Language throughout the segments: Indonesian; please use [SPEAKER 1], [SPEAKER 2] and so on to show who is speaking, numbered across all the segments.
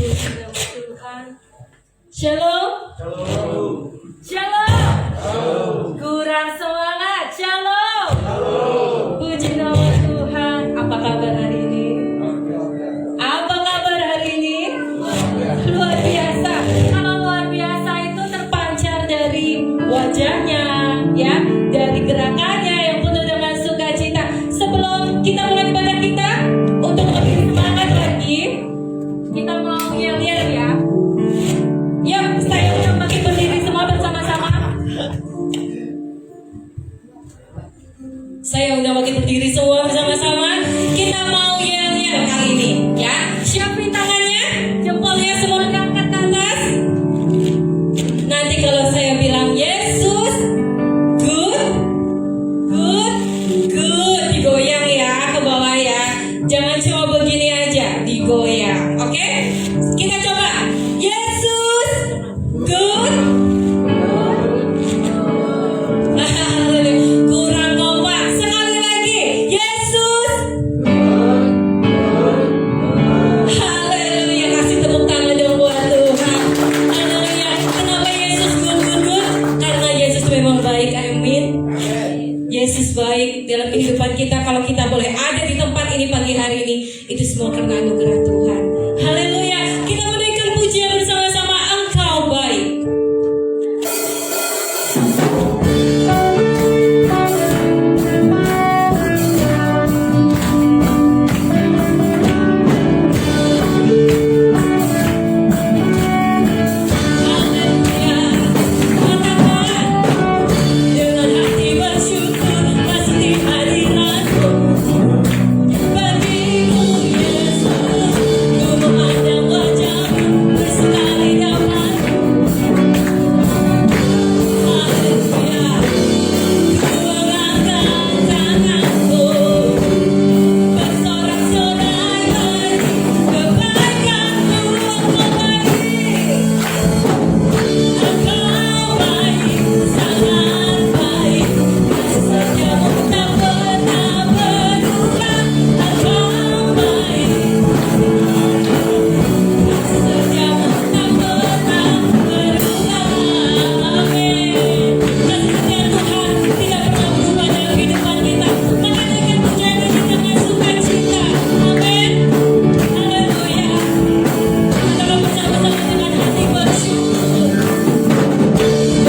[SPEAKER 1] puji nama Tuhan. Shalom.
[SPEAKER 2] Shalom.
[SPEAKER 1] Shalom. Kurang semangat. Shalom. Puji nama Tuhan. Apa kabar hari ini? Apa kabar hari ini? Luar biasa. Kalau luar biasa itu terpancar dari wajahnya, ya, dari gerakannya yang penuh dengan sukacita. Sebelum kita mulai ibadah kita, untuk lebih semangat lagi, kita mau yel-yel ya. Yuk, saya udah makin berdiri semua bersama-sama. Saya udah makin berdiri semua bersama-sama. Kita mau yel-yel kali ini, ya. Siapin tangannya, jempolnya semua diangkat ke atas. Nanti kalau saya bilang Yesus, good, good, good, digoyang ya ke bawah ya. Jangan cuma begini aja, digoyang. Oke? Kita coba. Yesus, good. Kurang kompak. Sekali lagi. Yesus. Haleluya. Kasih tepuk tangan dong buat Tuhan. Haleluya. Kenapa Yesus good, good, good? Karena Yesus memang baik. Amin. Yesus baik dalam kehidupan kita. Kalau kita boleh ada di tempat ini pagi hari ini, itu semua karena anugerah Tuhan. Haleluya. Kita menaikkan pujian bersama-sama. Engkau baik. Haleluya. Katakan dengan hati bersyukur pasti hadirat-Mu. Bagimu Yesus, ku memandang wajah-Mu bersekali dapat. Haleluya. Ku mengangkat tanganku, bersorak-sorai bagi kebaikan-Mu. Engkau baik, Engkau baik, sangat baik. Kasih setiamu tak pernah berubah. Engkau baik, kasih setiamu tak pernah berubah. Amin. Kasih setia Tuhan tidak pernah berubah dalam kehidupan kita. Maka dengan pujian ini dengan sukacita. Amin. Haleluya. Katakan bersama-sama dengan hati bersyukur.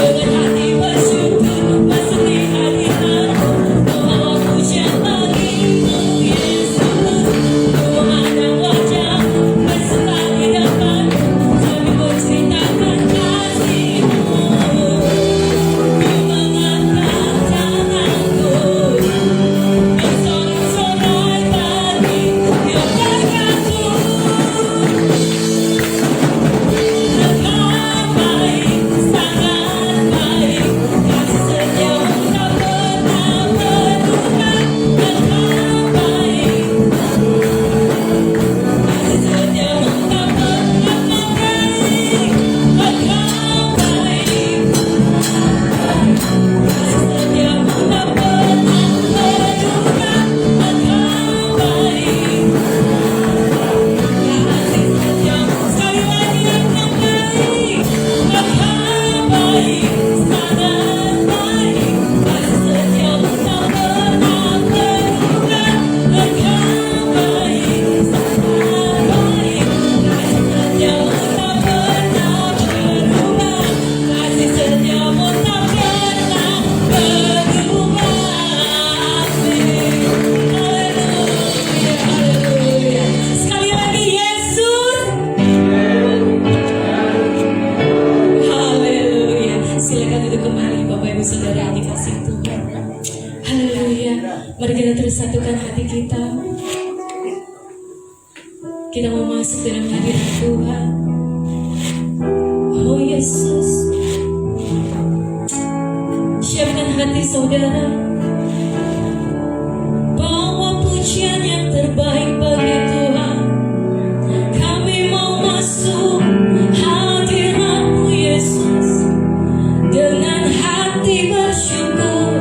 [SPEAKER 1] Dengan hati bersyukur pasti hadirat-Mu. Membawa pujian bagimu Yesus. Ku memandang wajah-Mu bersekali dapat-Mu, sambil menceritakan kasih-Mu. Ku mengangkat tanganku, bersorak-sorai bagi kebaikan-Mu. Engkau baik, sangat baik. Kasih setiamu tak pernah berubah. Engkau baik, kasih setiamu tak pernah mengganti. Engkau baik, kasih setiamu tak pernah berubah. Engkau baik, kasih setiamu sekali lagi. Engkau baik, Engkau baik, sangat baik. Kasih setiamu tak pernah berubah. Engkau baik, sangat baik. Kasih setiamu tak pernah berubah. Kasih setiamu tak pernah berubah. Amin. Haleluya, haleluya. Sekali lagi Yesus. Haleluya. Silakan duduk kembali Bapak Ibu Saudara yang dikasihi Tuhan. Haleluya. Mari kita terus satukan hati kita. Kita mau masuk dalam hadirat Tuhan. Oh Yesus. Siapkan hati saudara. Bawa pujian yang terbaik bagi Tuhan. Kami mau masuk hadirat-Mu Yesus dengan hati bersyukur,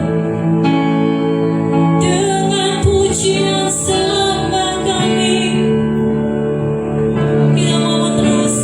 [SPEAKER 1] dengan pujian sembah kami. Kita mau terus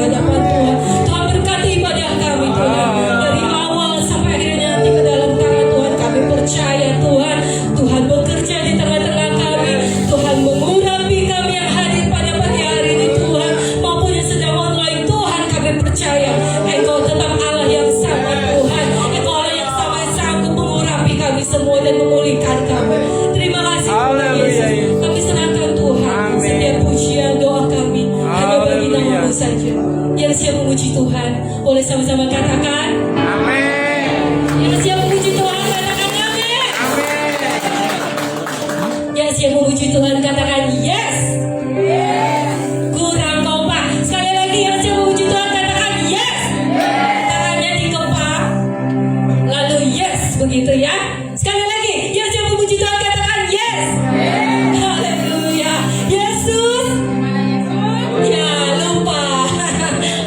[SPEAKER 1] hadapan Tuhan. Tuhan berkati ibadah kami Tuhan. Dari awal sampai akhirnya nanti ke dalam tangan Tuhan. Kami percaya Tuhan. Tuhan bekerja di tengah-tengah kami. Tuhan mengurapi kami yang hadir pada pagi hari ini Tuhan. Maupun yang sedang online Tuhan, kami percaya Engkau tetap Allah yang sama Tuhan. Engkau Allah yang sama yang sanggup mengurapi kami semua dan memulihkan kami. Terima kasih Tuhan Yesus. Kami serahkan Tuhan setiap pujian doa kami hanya bagi nama-Mu saja. Yang siap memuji Tuhan, boleh sama-sama katakan amin. Yang siap memuji Tuhan katakan amin. Yang siap memuji Tuhan katakan yes. Kurang kompak. Sekali lagi yang siap memuji Tuhan katakan yes. Tangannya dikepang. Lalu yes, begitu ya. Sekali lagi yang siap memuji Tuhan katakan yes. Haleluya. Yesus. Ya lupa.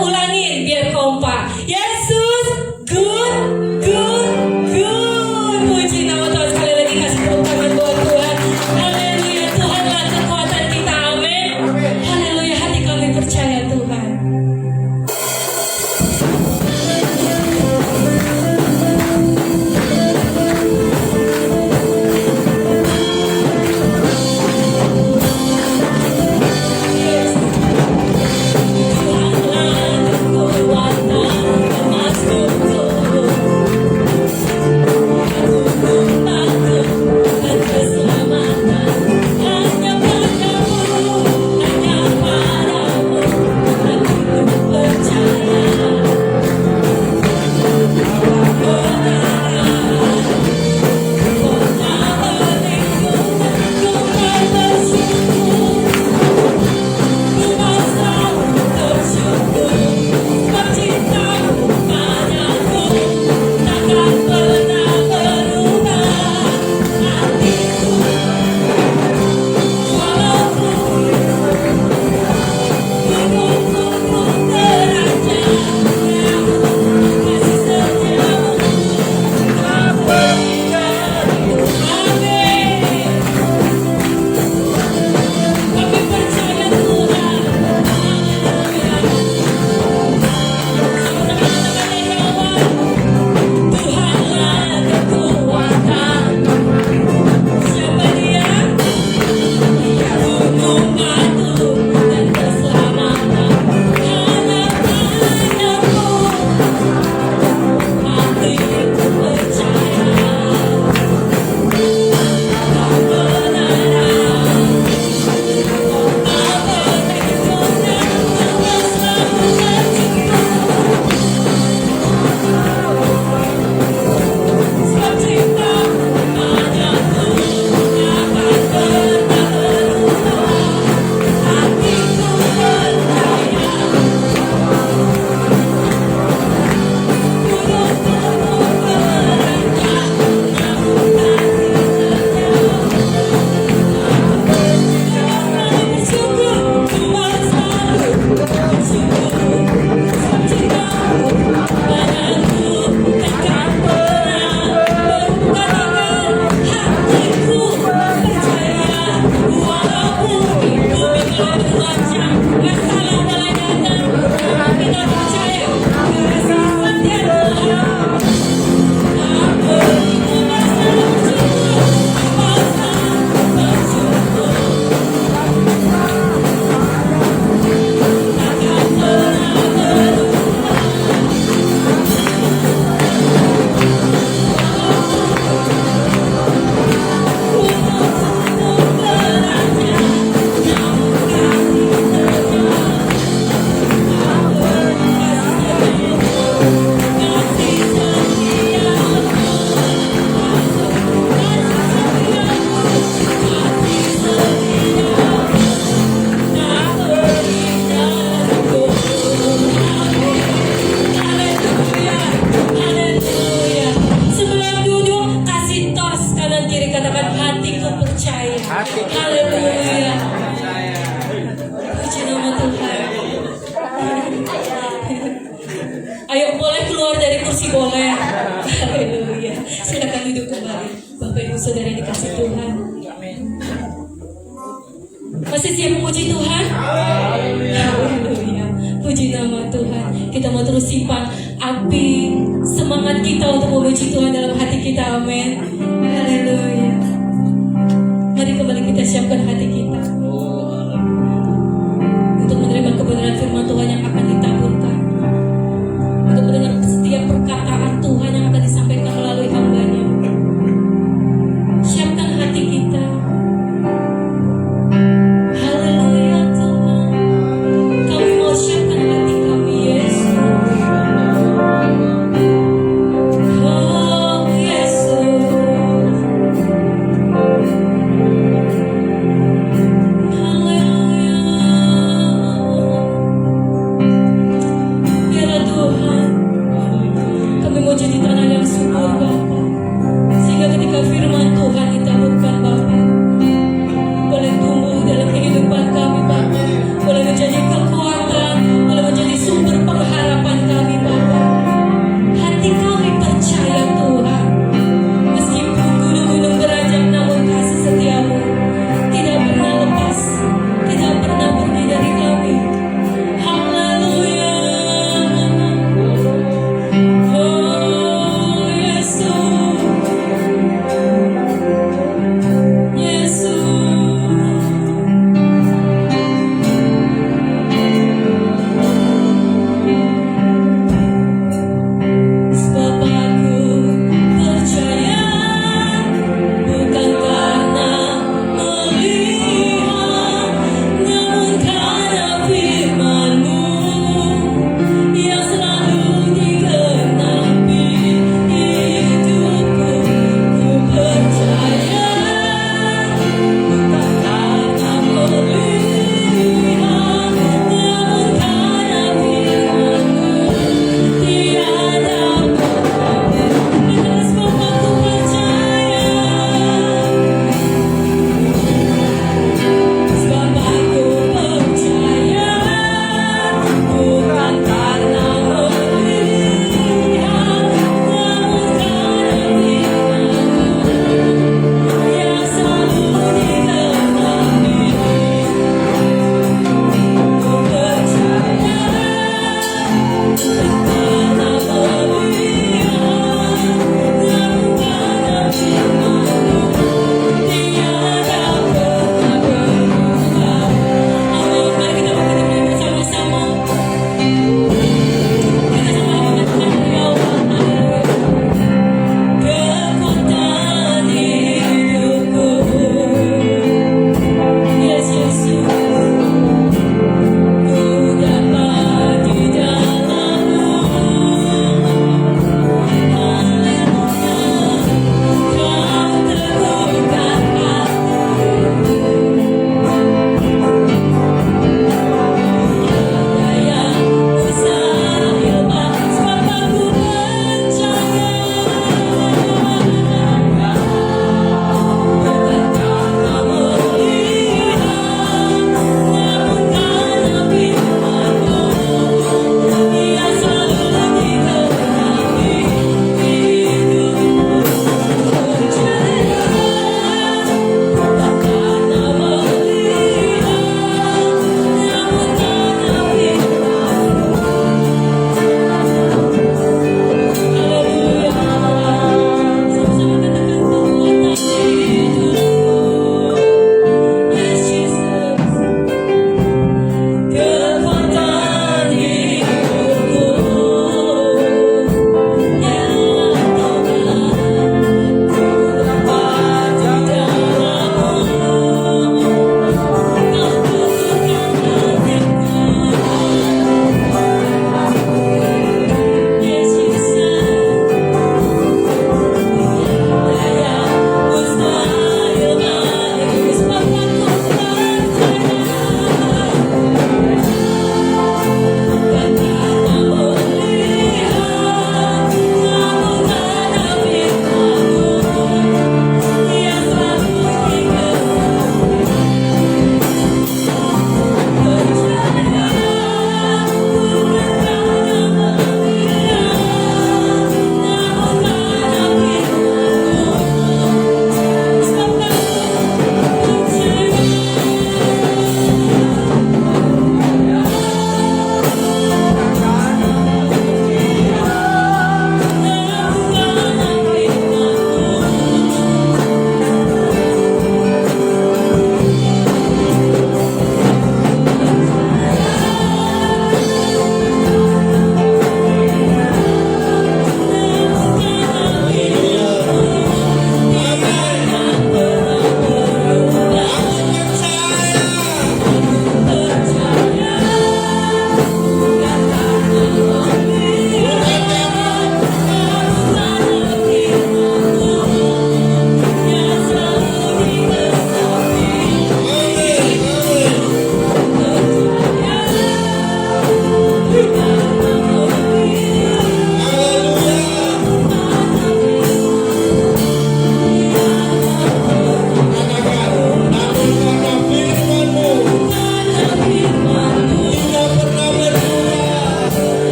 [SPEAKER 1] Ulangin biar kompak. Yesus good, good, good. Puji nama Tuhan sekali lagi, kasih tepuk tangan buat Tuhan. Haleluya. Tuhanlah kekuatan kita. Amin. Haleluya. Hati kami percaya Tuhan. Haleluya. Puji nama Tuhan. Ayo boleh keluar dari kursi boleh. Haleluya. Silakan duduk kembali. Bapak Ibu Saudara yang dikasih Tuhan. Masih siap memuji Tuhan? Haleluya. Puji nama mau terus simpan api semangat kita untuk memuji Tuhan dalam hati kita. Amin. Haleluya. Mari kembali kita siapkan hati kita untuk menerima kebenaran firman Tuhan yang akan ditaburkan, untuk mendengar setiap perkataan Tuhan yang akan disampaikan melalui hamba-Nya. Siapkan hati kita. Haleluya Tuhan. Kami mau siapkan hati kami, Yesus. Oh Yesus.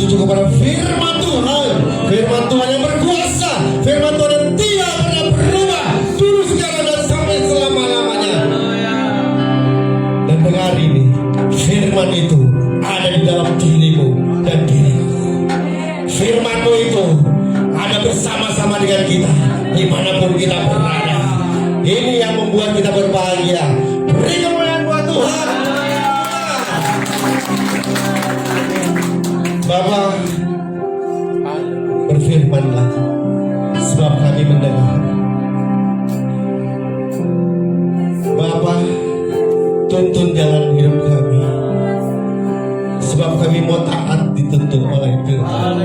[SPEAKER 2] tertuju kepada firman Tuhan. Firman Tuhan yang berkuasa, firman Tuhan yang tidak pernah berubah, dulu sekarang dan sampai selama-lamanya. Dan dengar ini, firman itu ada di dalam dirimu dan diriku. Firman-Mu itu ada bersama-sama dengan kita dimanapun kita berada. Ini yang membuat kita berbahagia. Beri kemuliaan buat Tuhan. Bapa, berfirmanlah, sebab kami mendengar. Bapa, tuntun jalan hidup kami, sebab kami mau taat dituntun oleh firman.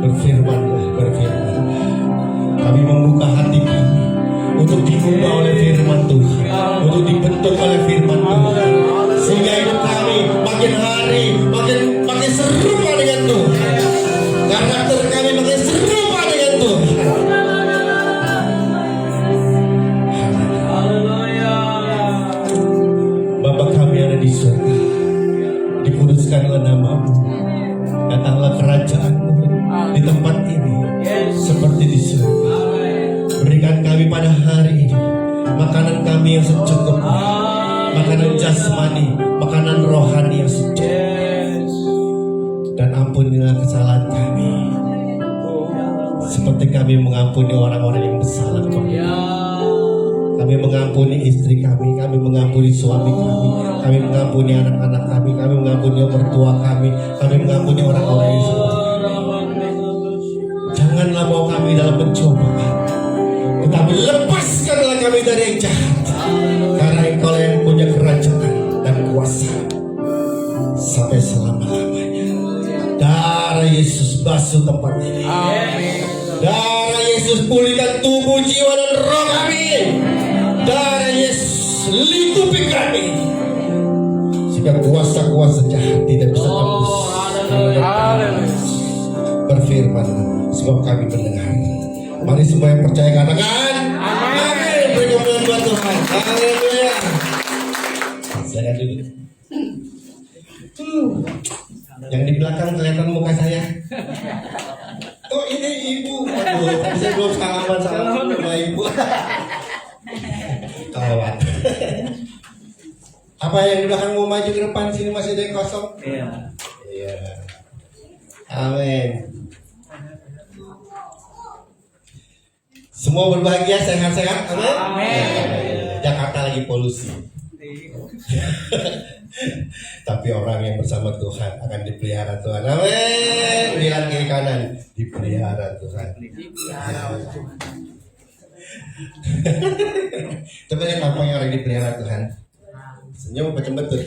[SPEAKER 2] Berfirmanlah, berfirmanlah. Kami membuka hati kami untuk diubah oleh firman Tuhan, untuk dibentuk oleh firman Tuhan, sehingga hidup kami makin hari makin serupa dengan Tuhan. Karakter kami makin serupa dengan Tuhan. Bapa kami ada di surga, dikuduskanlah nama-Mu, datanglah kerajaan-Mu di tempat ini seperti di surga. Berikan kami pada hari ini makanan kami yang secukupnya, makanan jasmani, makanan rohani yang secukupnya. Dan ampunilah kesalahan kami, seperti kami mengampuni orang-orang yang bersalah kepada kami. Kami mengampuni istri kami mengampuni suami kami mengampuni anak-anak kami mengampuni mertua kami mengampuni orang-orang yang salah. Janganlah bawa kami dalam pencobaan, tetapi lepaskanlah kami dari yang jahat. Karena Engkau yang punya kerajaan dan kuasa sampai selama-lamanya. Darah Yesus basuh tempat ini. Darah Yesus pulihkan tubuh, jiwa dan roh kami. Darah Yesus lingkupi kami, sehingga kuasa-kuasa jahat tidak bisa tembus. Berfirman, sebab kami mendengar. Mari semua yang percaya katakan amin. Beri kemuliaan buat Tuhan. Haleluya. Saya dulu. Yang di belakang kelihatan muka saya. Oh ini ibu. Aduh, tapi saya belum salaman sama ibu. Kawan. Apa yang di belakang mau maju ke depan, sini masih ada yang kosong? Iya. Amin. Semua berbahagia, sehat-sehat. Amin. Jakarta lagi polusi. Tapi orang yang bersama Tuhan akan dipelihara Tuhan. Amin. Lihat kiri kanan, dipelihara Tuhan. Coba lihat tampang orang dipelihara Tuhan. Senyum macam betul.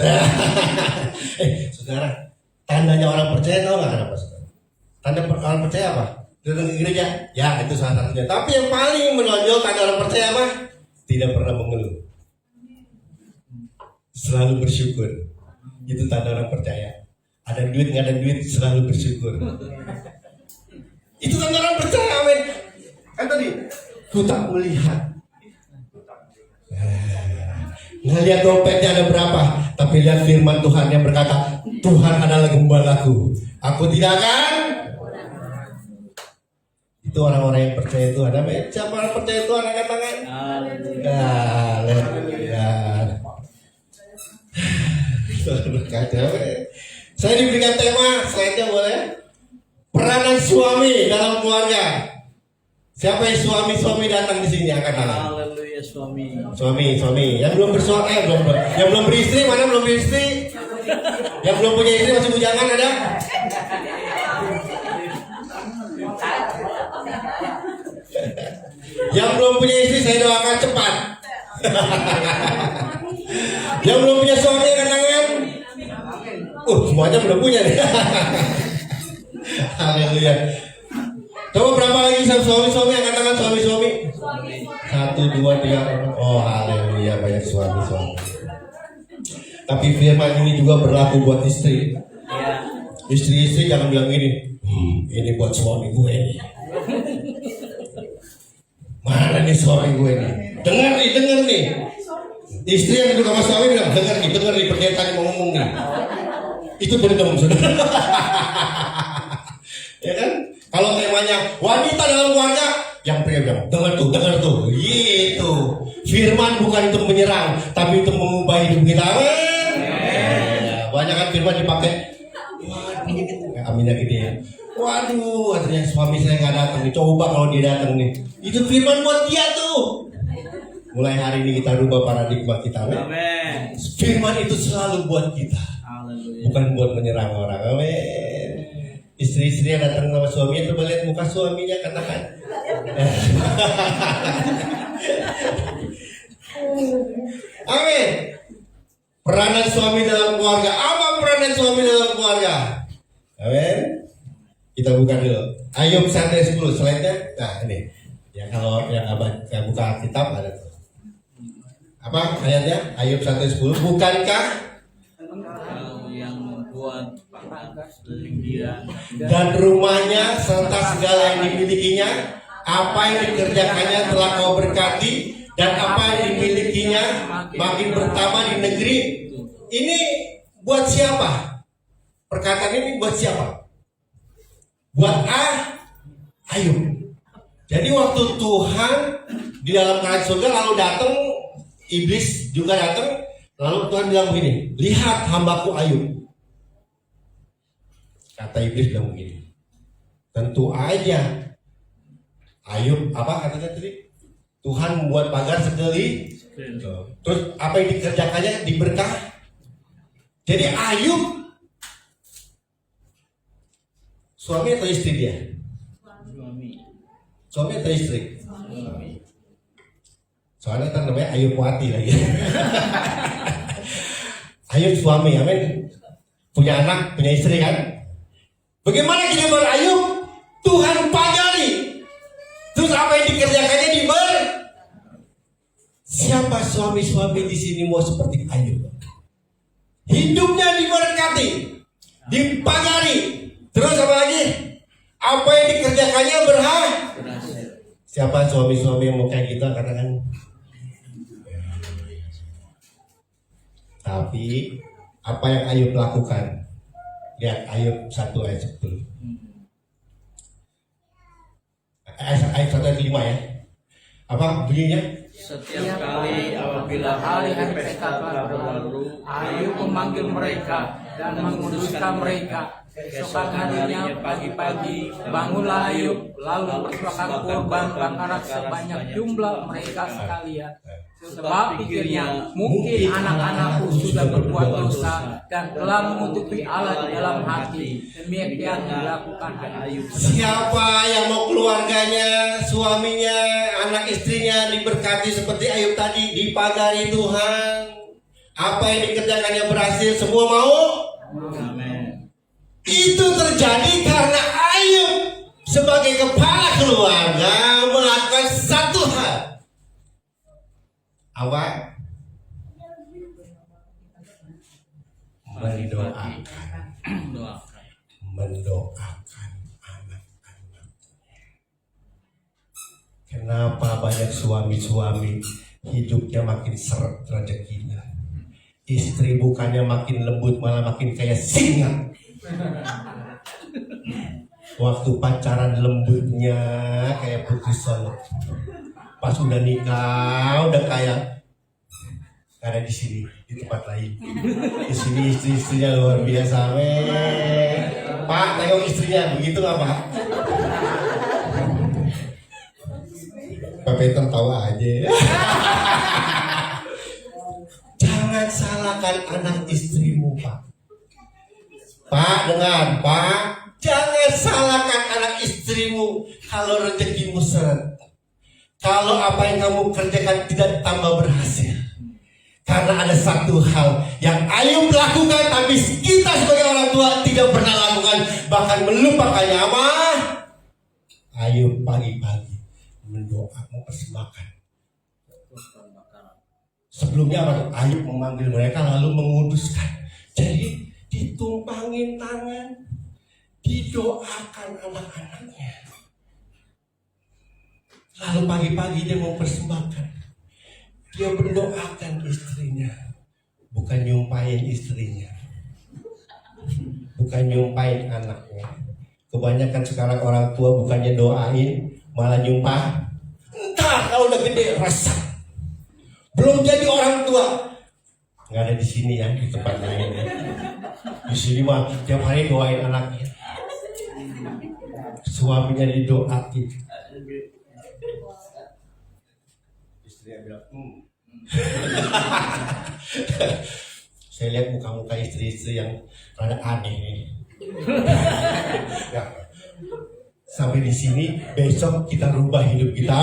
[SPEAKER 2] Saudara, tandanya orang percaya tahu nggak kenapa saudara? Tanda orang percaya apa? Datang ke gereja, ya itu salah satunya. Tapi yang paling menonjol tanda orang percaya apa? Tidak pernah mengeluh, selalu bersyukur. Itu tanda orang percaya. Ada duit nggak ada duit, selalu bersyukur. Itu tanda orang percaya. Amin. Kan tadi, ku tak melihat. Ngelihat dompetnya ada berapa, tapi lihat firman Tuhan yang berkata, Tuhan adalah gembalaku, aku tidak akan. Itu orang-orang yang percaya Tuhan. Siapa orang percaya Tuhan angkat tangan? Haleluya. Saya diberikan tema, slide-nya boleh? Peranan suami dalam keluarga. Siapa yang suami datang di sini angkat tangan?
[SPEAKER 3] Haleluya, suami.
[SPEAKER 2] Suami. Yang belum bersuami, yang belum beristri, mana belum beristri? Yang belum punya istri masih bujangan ada? Yang belum punya istri saya doakan cepat. Yang belum punya suami angkat tangan. Semuanya belum punya nih. Haleluya. Coba berapa lagi suami angkat tangan suami. 1, 2, 3. Oh haleluya, banyak suami. Tapi firman ini juga berlaku buat istri. Istri jangan bilang gini, ini buat suami gue nih. Mana nih suami gue nih? Dengar nih. Istri yang duduk sama suami bilang, dengar nih pendeta mau ngomong nih. itu dendam, saudara. Ya kan? Kalau temanya wanita dalam keluarga, yang pria bilang, dengar tuh, gitu. Firman bukan untuk menyerang, tapi untuk mengubah hidup kita. Ya, banyak kan firman dipakai. Waduh, aminnya gede ya. Waduh, katanya suami saya nggak datang nih. Coba kalau dia datang nih, itu firman buat dia tuh. Mulai hari ini kita rubah paradigma kita. Amin. Firman itu selalu buat kita, bukan buat menyerang orang. Amin. Istri-istri yang datang sama suaminya, coba lihat muka suaminya, katakan. Amin. Peranan suami dalam keluarga. Apa peranan suami dalam keluarga? Amin. Kita buka dulu. Ayub 1:10 slide-nya. Nah ini. Ya kalau yang buka kitab ada tuh. Apa ayatnya? Ayub 1:10. Bukankah
[SPEAKER 3] yang membuat dia
[SPEAKER 2] dan rumahnya serta segala yang dimilikinya, apa yang dikerjakannya telah kau berkati, dan apa yang dimilikinya makin bertambah di negeri. Ini buat siapa? Perkataan ini buat siapa? Buat Ayub. Jadi waktu Tuhan di dalam kerajaan surga lalu datang, iblis juga datang, lalu Tuhan bilang begini, lihat hambaku Ayub. Kata iblis bilang begini, tentu aja Ayub, apa katanya tadi? Tuhan membuat pagar sekali. Terus apa yang dikerjakannya diberkah. Jadi Ayub suami atau istri dia? Suami atau istri? Soalnya kan namanya Ayub Wati lagi. Ayub suami, amin. Punya anak, punya istri kan? Bagaimana kehidupan Ayub? Tuhan pagari. Terus apa yang dikerjakannya Siapa suami-suami di sini mau seperti Ayub? Hidupnya diberkati, dipagari. Terus apa lagi? Apa yang dikerjakannya berhasil. Siapa suami-suami yang mau kayak kita, katakan. Tapi apa yang Ayub lakukan? Lihat Ayub 1 ayat 10. Ayat 1 ayat 5 ya. Apa bunyinya?
[SPEAKER 3] Setiap kali apabila hari-hari pesta berlalu, Ayub memanggil mereka dan menguduskan mereka. Keesokan harinya pagi-pagi bangunlah Ayub, lalu persembahkan korban bakaran sebanyak jumlah mereka sekalian. Sebab pikirnya, mungkin anak-anakku sudah berbuat dosa dan telah mengutuki Allah di dalam hati. Demikian dilakukan Ayub.
[SPEAKER 2] Siapa yang mau keluarganya, suaminya, anak istrinya diberkati seperti Ayub tadi, dipagari Tuhan, apa yang dikerjakannya berhasil, semua mau?
[SPEAKER 3] Amin.
[SPEAKER 2] Itu terjadi karena Ayub sebagai kepala keluarga melakukan satu hal. Apa? Mendoakan anak-anak. Kenapa banyak suami-suami hidupnya makin seret rezekinya? Istri bukannya makin lembut, malah makin kayak singa. Waktu pacaran lembutnya kayak putri Solok. Pas udah nikah, udah kayak karena di sini, di tempat lain. Di sini istri-istrinya luar biasa, Pak, tengok istrinya, begitu nggak Pak? Pak Peter tawa aja. Jangan salahkan anak istrimu, Pak. Pak, dengar, Pak. Jangan salahkan anak istrimu kalau rezekimu seret. Kalau apa yang kamu kerjakan tidak tambah berhasil. Karena ada satu hal yang Ayub lakukan, tapi kita sebagai orang tua tidak pernah lakukan, bahkan melupakannya. Apa? Ayub pagi-pagi mendoa, mempersembahkan. Sebelumnya apa? Ayub memanggil mereka lalu menguduskan. Jadi ditumpangin tangan, didoakan anak-anaknya. Lalu pagi-pagi dia mau persembahkan. Dia mendoakan istrinya, bukan nyumpahin istrinya. bukan nyumpain anaknya. Kebanyakan sekarang orang tua bukannya doain, malah nyumpah. Entah kalau udah gede resah. Belum jadi orang tua. Nggak ada di sini ya, di tempat lain. Di sini mah tiap hari doain anaknya. Suaminya didoain. Istrinya bilang, Saya lihat muka-muka istri-istri yang rada aneh nih. Ya. Sampai di sini, besok kita rubah hidup kita.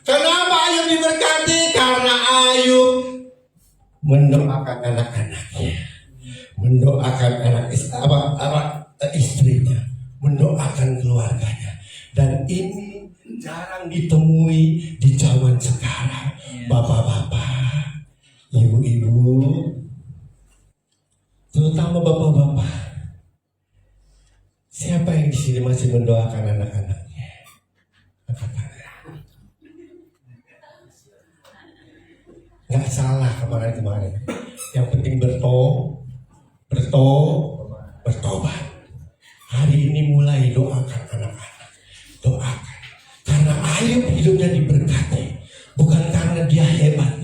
[SPEAKER 2] Kenapa Ayub diberkati? Karena Ayub mendoakan anak-anaknya, mendoakan istrinya, mendoakan keluarganya. Dan ini jarang ditemui di zaman sekarang. Bapak-bapak, ibu-ibu, terutama bapak-bapak, siapa yang di sini masih mendoakan anak-anaknya? Angkat tangan. Nggak salah kemarin-kemarin. Yang penting bertobat. Hari ini mulai doakan anak-anak, doakan. Karena Ayub hidupnya diberkati, bukan karena dia hebat,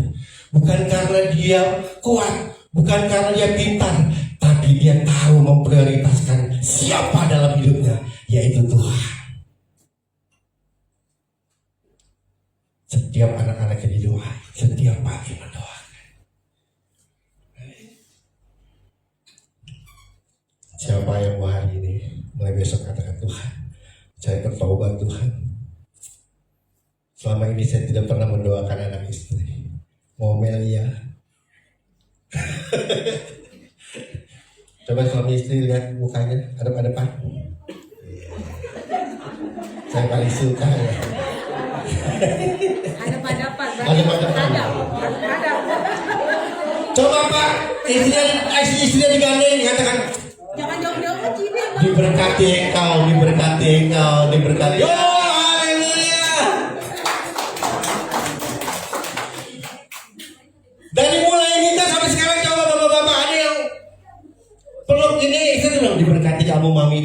[SPEAKER 2] bukan karena dia kuat, bukan karena dia pintar, tapi dia tahu memprioritaskan siapa dalam hidupnya, yaitu Tuhan. Setiap anak-anaknya didoa, setiap pagi mendoakan. Siapa yang mau hari ini, mulai besok katakan Tuhan, saya bertobat Tuhan. Selama ini saya tidak pernah mendoakan anak istri. Ngomel ya. Coba suami istri lihat mukanya, adep-adepan. Saya paling suka ya.
[SPEAKER 1] Adep-adepan.
[SPEAKER 2] Coba Pak, istrinya digandeng, katakan.
[SPEAKER 1] Jangan jauh-jauh Cina.
[SPEAKER 2] Diberkati engkau, diberkati. Oh, haleluya. Dari mulai nikah sampai sekarang, coba bapak-bapak ada yang peluk ini, saya bilang diberkati kamu mami.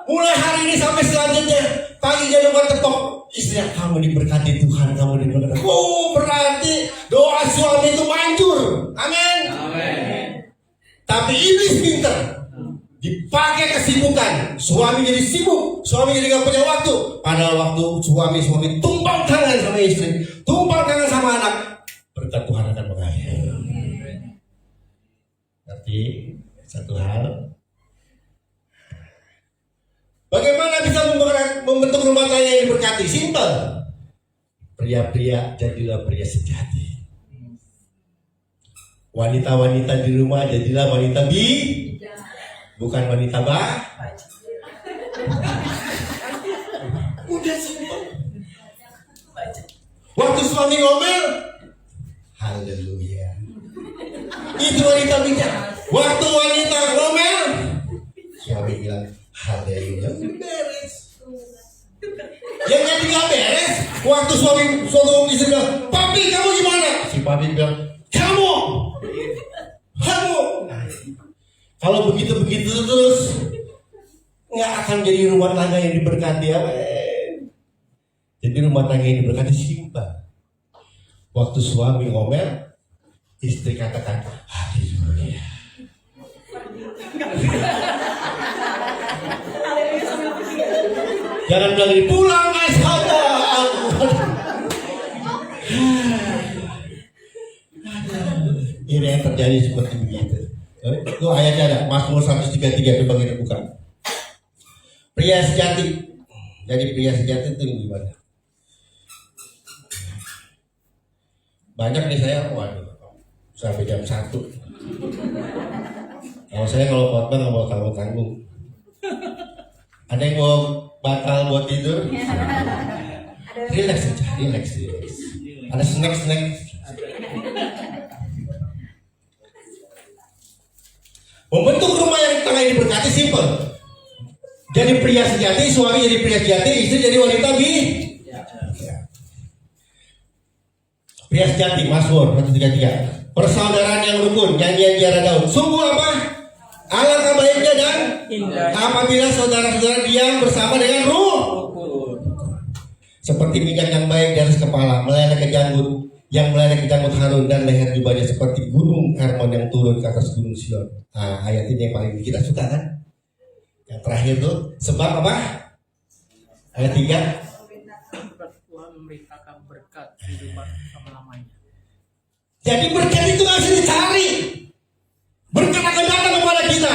[SPEAKER 2] Mulai hari ini sampai selanjutnya, pagi jangan lupa tepuk istrinya, kamu diberkati Tuhan, kamu diberkati. Oh, berarti doa suami itu manjur. Amin. Tapi iblis pintar, dipakai kesibukan, suami jadi sibuk, suami jadi gak punya waktu. Padahal waktu suami tumpang tangan sama istri, tumpang tangan sama anak, berkat Tuhan akan mengalir. Tapi satu hal, bagaimana bisa membentuk rumah tangga yang diberkati? Simpel. Pria-pria, jadilah pria sejati. Wanita-wanita di rumah, jadilah wanita bukan wanita Udah simpel. Waktu suami ngomel, haleluya. Itu wanita bijak. Waktu wanita ngomel, suami bilang, haleluya. Beres. Yang nanti gak beres, waktu suami istri bilang, papi kamu gimana? Si papi bilang, kamu. Kalau begitu terus, nggak akan jadi rumah tangga yang diberkati ya. Jadi rumah tangga yang diberkati simpel. Waktu suami ngomel, istri katakan, haleluya. Jangan bilang ini pulang guys, ini yang terjadi seperti begitu. Itu ayatnya ada, Mazmur 133, coba kita buka. Pria sejati. Jadi pria sejati itu gimana? Banyak nih saya, waduh, sampai jam 1. Kalau khotbah nggak mau tanggung-tanggung. Ada yang mau batal buat tidur? Relax aja, relax. Ada snack. Membentuk rumah yang tengah ini berkati simpel. Jadi pria sejati, suami jadi pria sejati, istri jadi wanita Pria sejati, Mazmur 133. Persaudaraan yang rukun, nyanyian Ziarah Daud. Sungguh apa? Alangkah baiknya dan
[SPEAKER 3] Indah.
[SPEAKER 2] apabila saudara-saudara diam bersama dengan ruh. Seperti minyak yang baik di atas kepala, melayani ke janggut, yang melayani ke janggut Harun dan leher jubahnya seperti gunung Hermon yang turun ke atas gunung Sion. Nah, ayat ini yang paling kita suka kan? Yang terakhir tuh, sebab apa? Ayat 3.
[SPEAKER 3] Tuhan memberitakan berkat kehidupan selama-lamanya.
[SPEAKER 2] Jadi berkat itu harus dicari. Berkat akan datang kepada kita.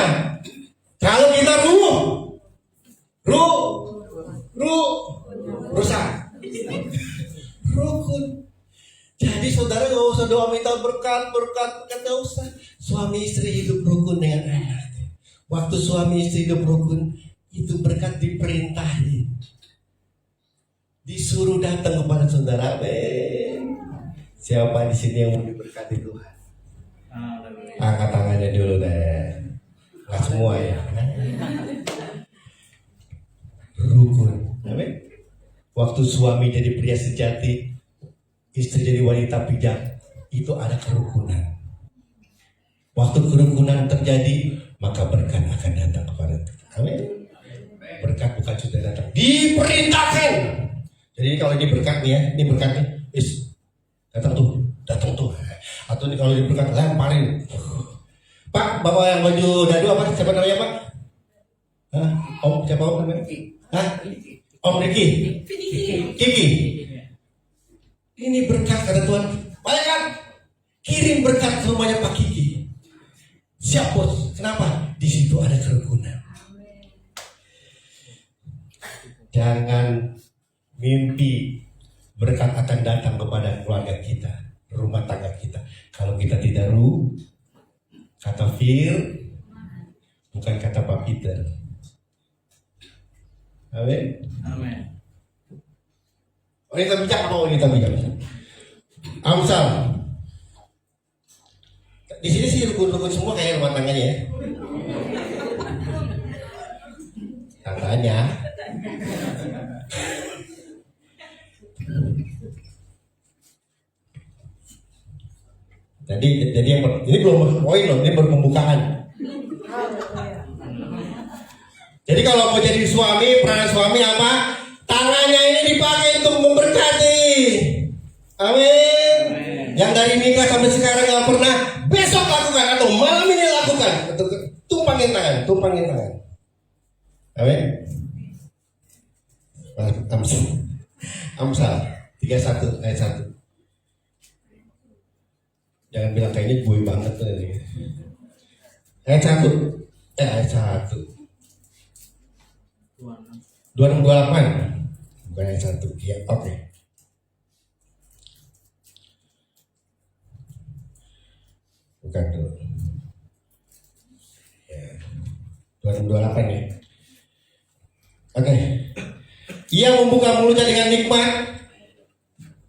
[SPEAKER 2] Kalau kita rusak. Rukun. Jadi saudara gak usah doa minta berkat, gak usah. Suami istri hidup rukun dengan anak. Waktu suami istri hidup rukun, itu berkat diperintahin. Disuruh datang kepada saudara. Siapa di sini yang mau diberkati Tuhan? Angkat tangannya dulu deh. Nggak semua ya. Rukun. Amin. Waktu suami jadi pria sejati, istri jadi wanita bijak, itu ada kerukunan. Waktu kerukunan terjadi, maka berkat akan datang kepada kita. Amin. Berkat bukan sudah datang, diperintahkan. Jadi kalau ini berkat nih ya, ini berkatnya, datang tuh. Atau ini kalau diberkat lemparin. Pak, bapak yang baju dadu apa? Siapa namanya Pak? Hah? Om siapa om namanya? Hah? Om Riki. Kiki. Ini berkat kata Tuhan. Malaikat kirim berkat ke rumahnya Pak Kiki. Siap bos. Kenapa? Di situ ada kerukunan. Jangan mimpi berkat akan datang kepada keluarga kita, rumah tangga kita. Kalau kita tidak kata Fir, bukan kata Pak Peter. Amin.
[SPEAKER 3] Amin.
[SPEAKER 2] Wanita bijak apa wanita bijak? Amsal. Di sini sih rukun-rukun semua kayak rumah tangganya ya. Katanya. Jadi yang ini belum poin loh, ini baru pembukaan. Jadi kalau mau jadi suami, peranan suami apa? Tangannya ini dipakai untuk memberkati. Amin. Yang dari nikah sampai sekarang nggak pernah, besok lakukan atau malam ini lakukan. Tumpangin tangan. Amin. Amsal 31 ayat 1. Jangan bilang kayaknya gue banget tuh ini. Ayat 1. Ayat 1. 2628. Bukan ayat 1. Ya, oke. Bukan dulu. Ya. 2628 ya. Oke. Ia membuka mulutnya dengan nikmat.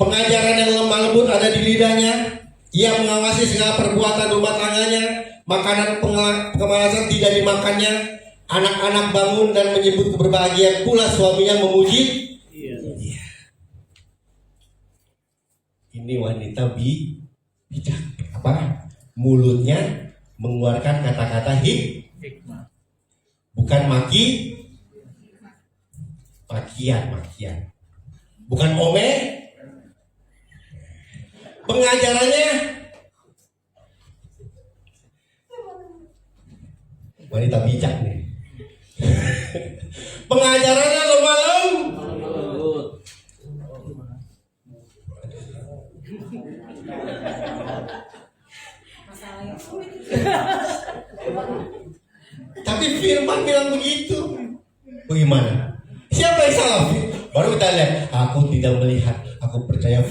[SPEAKER 2] Pengajaran yang lemah lembut ada di lidahnya. Ia mengawasi segala perbuatan rumah tangganya. Makanan kemalasan tidak dimakannya. Anak-anak bangun dan menyebut keberbahagiaan pula suaminya memuji. Iya. Ini wanita bijak. Apa? Mulutnya mengeluarkan kata-kata hikmah. Bukan makian. Bukan omeh. Pengajarannya wanita bijak nih. Pengajarannya malam. Tapi firman bilang begitu. Bagaimana? Siapa yang salah? Baru kita lihat. Aku tidak melihat. Aku percaya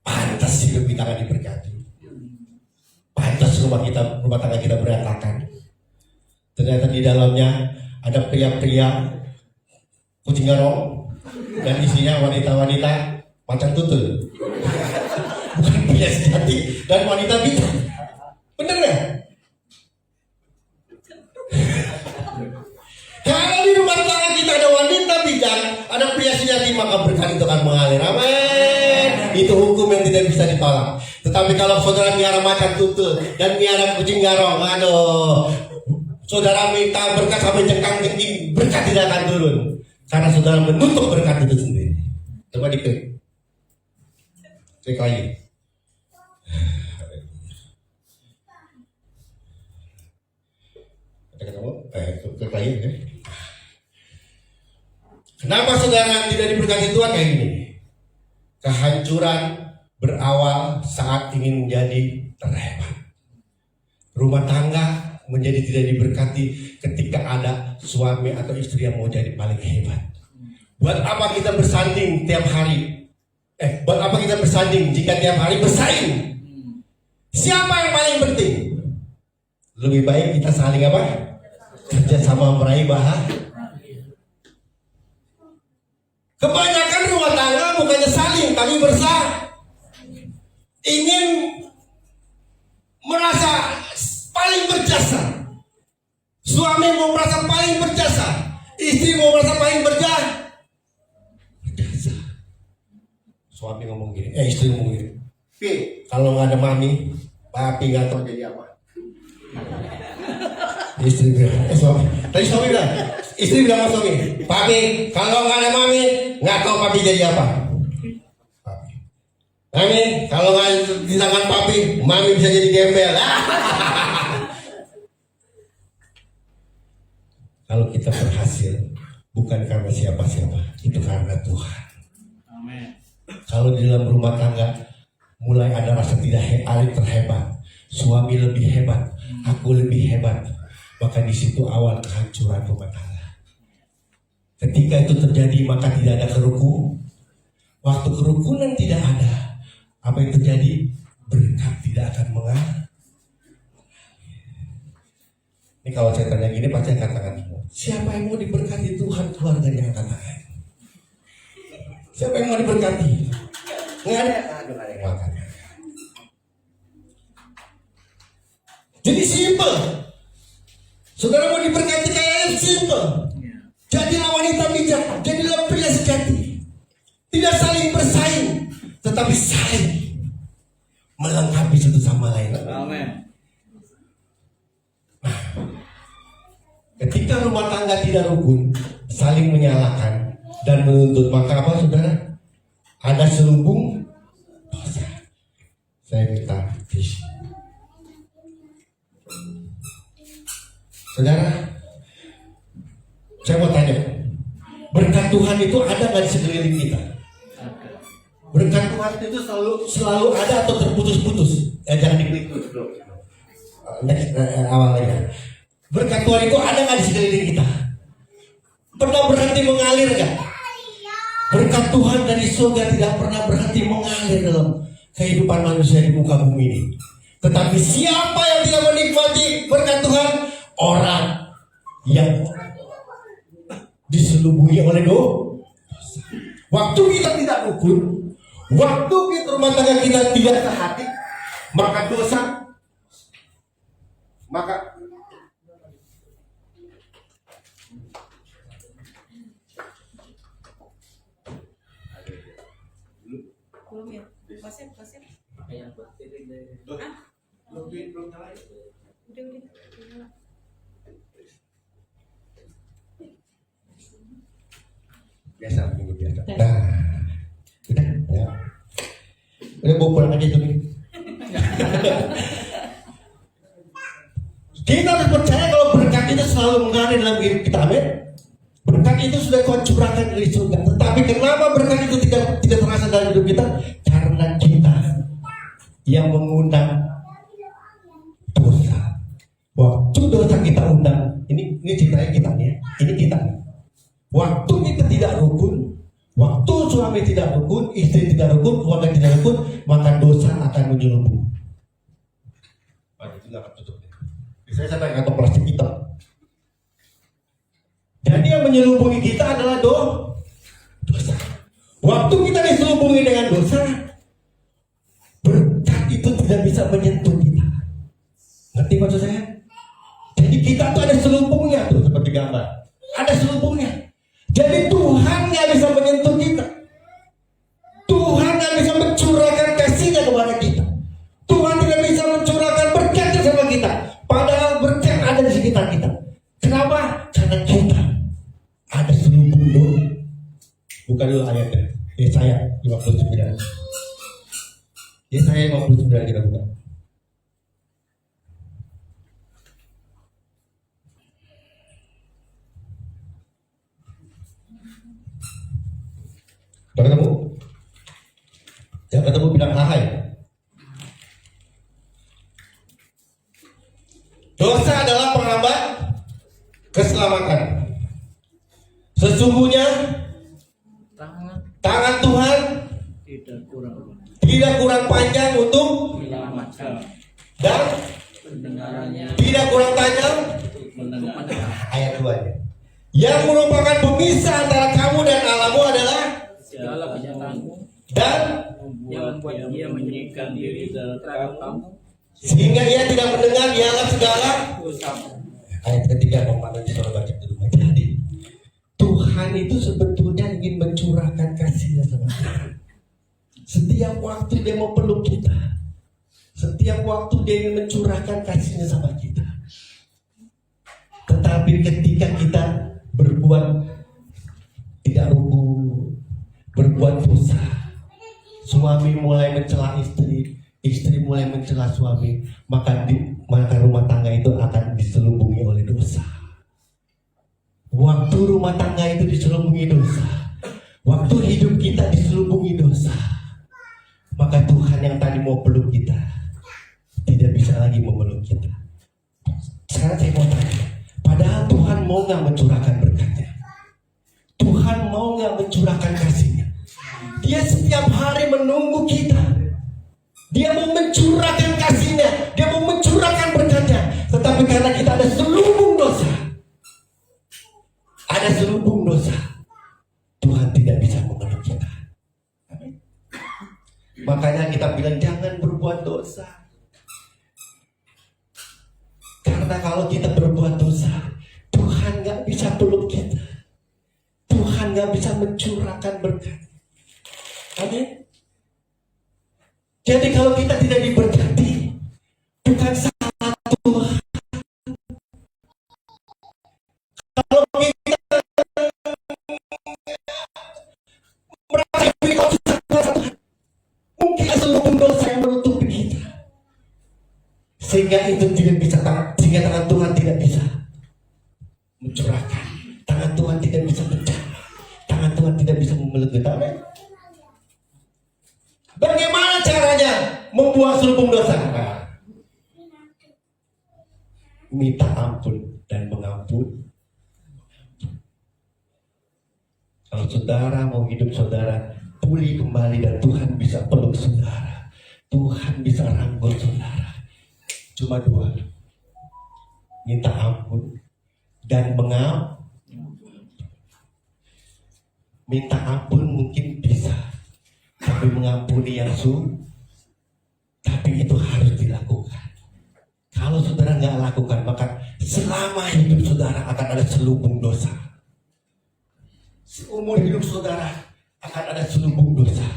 [SPEAKER 2] pantas hidup kita akan diberkati. Pantas rumah tangga kita berantakan. Ternyata di dalamnya ada pria-pria kucing garong dan isinya wanita-wanita macan tutul. Bukan pria sejati dan wanita bijak. Bener nggak? Kalau di rumah tangga kita ada wanita bijak, sidang, ada pria sejati, maka berkat itu akan mengalir. Amin. Itu hukum yang tidak bisa ditolak. Tetapi kalau saudara miara macan tutul dan miara kucing garong, aduh, saudara minta berkat sampai cengkang tinggi, berkat tidak akan turun. Karena saudara menutup berkat itu sendiri. Coba diklik. Klik lagi. Klik lagi. Kenapa saudara tidak diberkati Tuhan kayak gini? Kehancuran berawal saat ingin menjadi terhebat. Rumah tangga menjadi tidak diberkati ketika ada suami atau istri yang mau jadi paling hebat. Buat apa kita bersanding tiap hari? Buat apa kita bersanding jika tiap hari bersaing? Siapa yang paling penting? Lebih baik kita saling apa? Kerja sama meraih bahagia. Kebanyakan rumah tangga bukannya saling, tapi ingin merasa paling berjasa. Suami mau merasa paling berjasa, istri mau merasa paling berjasa. Suami ngomong gini, istri ngomong gini, kalau nggak ada mami, papi nggak tahu jadi apa. Istri bilang, suami bilang, istri bilang sama suami, papi kalau nggak ada mami, nggak tahu papi jadi apa. Mami kalau nggak di tangan papi, mami bisa jadi gembel. Kalau kita berhasil, bukan karena siapa-siapa, itu karena Tuhan.
[SPEAKER 3] Amin.
[SPEAKER 2] Kalau di dalam rumah tangga mulai ada rasa tidak terhebat, suami lebih hebat, aku lebih hebat, maka di situ awal kehancuran rumah tangga. Ketika itu terjadi, maka tidak ada kerukunan. Waktu kerukunan tidak ada, apa yang terjadi? Berkat tidak akan mengalir. Ini kalau saya tanya gini, pasti akan katakan, siapa yang mau diberkati Tuhan? Keluarganya akan katakan. Siapa yang mau diberkati? Nggak ada. Aduh, nggak ada yang makan. Jadi simple. Saudara mau diberkati kayak simple. Jadilah wanita bijak, jadilah pria sejati. Tidak saling bersaing, tetapi saling melengkapi satu sama lain.
[SPEAKER 3] Amin.
[SPEAKER 2] Ketika rumah tangga tidak rukun, saling menyalahkan dan menuntut, maka apa saudara? Ada selubung dosa. Saya minta tisu. Saudara, saya mau tanya, berkat Tuhan itu ada nggak di sekeliling kita? Berkat Tuhan itu selalu ada atau terputus-putus? Jangan diklik dulu. Awal aja. Berkat Tuhan itu ada nggak di sekeliling kita? Pernah berhenti mengalir nggak? Berkat Tuhan dari surga tidak pernah berhenti mengalir dalam kehidupan manusia di muka bumi ini. Tetapi siapa yang tidak menikmati berkat Tuhan? Orang yang diselubungi oleh dosa. Waktu kita tidak rukun, waktu kita rumah tangga kita tidak sehati, maka dosa, maka
[SPEAKER 1] Belum ya? Pasir.
[SPEAKER 2] belum nyala.
[SPEAKER 1] Udah.
[SPEAKER 2] Biasa begini biasa. Nah, udah ya. Udah bawa pulang aja tuh nih. Kita harus percaya kalau berkat itu selalu mengalir dalam hidup kita, amin. Berkat itu sudah Tuhan curahkan dari surga. Tetapi kenapa berkat itu tidak terasa dalam hidup kita? Karena kita yang mengundang dosa. Waktu dosa kita undang, ini ceritanya kita nih ya. Ini kita. Waktu kita tidak rukun, waktu suami tidak rukun, istri tidak rukun, keluarga tidak rukun, maka dosa akan menyelubungi. Itu nggak akan tutup. Biasanya saya pakai kantong plastik hitam. Jadi yang menyelubungi kita adalah dosa. Waktu kita diselubungi dengan dosa, berkat itu tidak bisa menyentuh kita. Ngerti maksud saya? Jadi kita tuh ada selubungnya tuh, seperti gambar. Ada selubungnya. Jadi Tuhan Buka dulu ayatnya. Yesaya 59. Yesaya 59 kita buka. Udah ketemu? Yang ketemu bilang ahai. Dosa adalah penghambat keselamatan. Sesungguhnya tangan Tuhan tidak kurang panjang untuk
[SPEAKER 3] menyelamatkan
[SPEAKER 2] dan
[SPEAKER 3] pendengarannya
[SPEAKER 2] tidak kurang tajam.
[SPEAKER 3] mendengar
[SPEAKER 2] Ayat 2. Yang merupakan pemisah antara kamu dan Allahmu adalah
[SPEAKER 3] segala kenyataanmu
[SPEAKER 2] dan
[SPEAKER 3] yang membuat dia menyingkirkan diri terhadap kamu
[SPEAKER 2] sehingga ia tidak mendengar dialah segala.
[SPEAKER 3] usahamu.
[SPEAKER 2] Ayat ketiga kemarin disuruh baca di rumah. Jadi Tuhan itu sebetulnya ingin mencurahkan kasihnya sama kita. Setiap waktu dia mau peluk kita. Setiap waktu dia ingin mencurahkan kasihnya sama kita. Tetapi ketika kita berbuat tidak ruku, berbuat dosa, suami mulai mencela istri, istri mulai mencela suami, maka rumah tangga itu akan diselubungi oleh dosa. Waktu rumah tangga itu diselubungi dosa, waktu hidup kita diselubungi dosa, maka Tuhan yang tadi mau peluk kita tidak bisa lagi memeluk kita. Sekarang saya mau tanya, padahal Tuhan mau nggak mencurahkan berkatnya? Tuhan mau nggak mencurahkan kasihnya? Dia setiap hari menunggu kita. Dia mau mencurahkan kasihnya, dia mau mencurahkan berkatnya. Tetapi karena kita ada selubung dosa, Tuhan tidak bisa memeluk kita. Amin. Makanya kita bilang jangan berbuat dosa. Karena kalau kita berbuat dosa, Tuhan gak bisa peluk kita. Tuhan gak bisa mencurahkan berkat. Amin. Jadi kalau kita tidak diberkati, bukan salah Tuhan. Kalau kita merasa mungkin selubung dosa yang menutupi kita, sehingga itu tidak bisa, sehingga tangan Tuhan tidak bisa mencurahkan, tangan Tuhan tidak bisa menjamah, tangan Tuhan tidak bisa memeluk kita. Amin. Bagaimana caranya membuang selubung dosa? Minta ampun dan mengampun. Kalau saudara mau hidup saudara pulih kembali dan Tuhan bisa peluk saudara, Tuhan bisa rangkul saudara, cuma dua: minta ampun dan mengampun. Minta ampun mungkin bisa, tapi mengampuni yang tapi itu harus dilakukan. Kalau saudara nggak lakukan, maka selama hidup saudara akan ada selubung dosa. Seumur hidup saudara akan ada selubung dosa.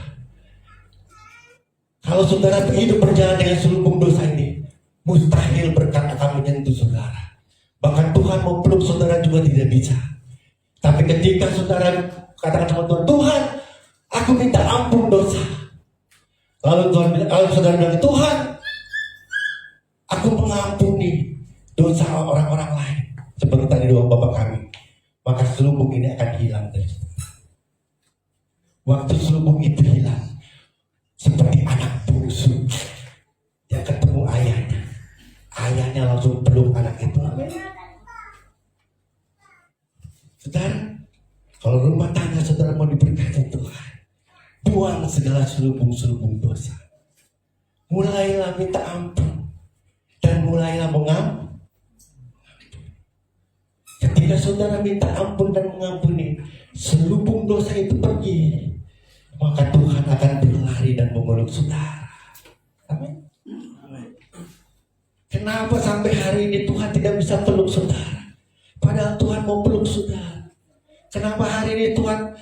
[SPEAKER 2] Kalau saudara hidup berjalan dengan selubung dosa ini, mustahil berkat akan menyentuh saudara. Bahkan Tuhan mau peluk saudara juga tidak bisa. Tapi ketika saudara katakan sama Tuhan, Tuhan, aku minta ampun dosa. Lalu Tuhan bilang, kalau saudara bilang, Tuhan, aku mengampuni dosa orang-orang lain, seperti tadi doa Bapak kami, maka selubung ini akan hilang dari saudara. Waktu selubung itu hilang, seperti anak bungsu yang ketemu ayahnya, ayahnya langsung peluk anak itu. Saudara, kalau rumah tangga saudara mau diberkati Tuhan, buang segala selubung-selubung dosa. Mulailah minta ampun dan mulailah mengampuni. Ketika saudara minta ampun dan mengampuni, selubung dosa itu pergi, maka Tuhan akan berlari dan memeluk saudara. Amin. Kenapa sampai hari ini Tuhan tidak bisa peluk saudara? Padahal Tuhan mau peluk saudara. Kenapa hari ini Tuhan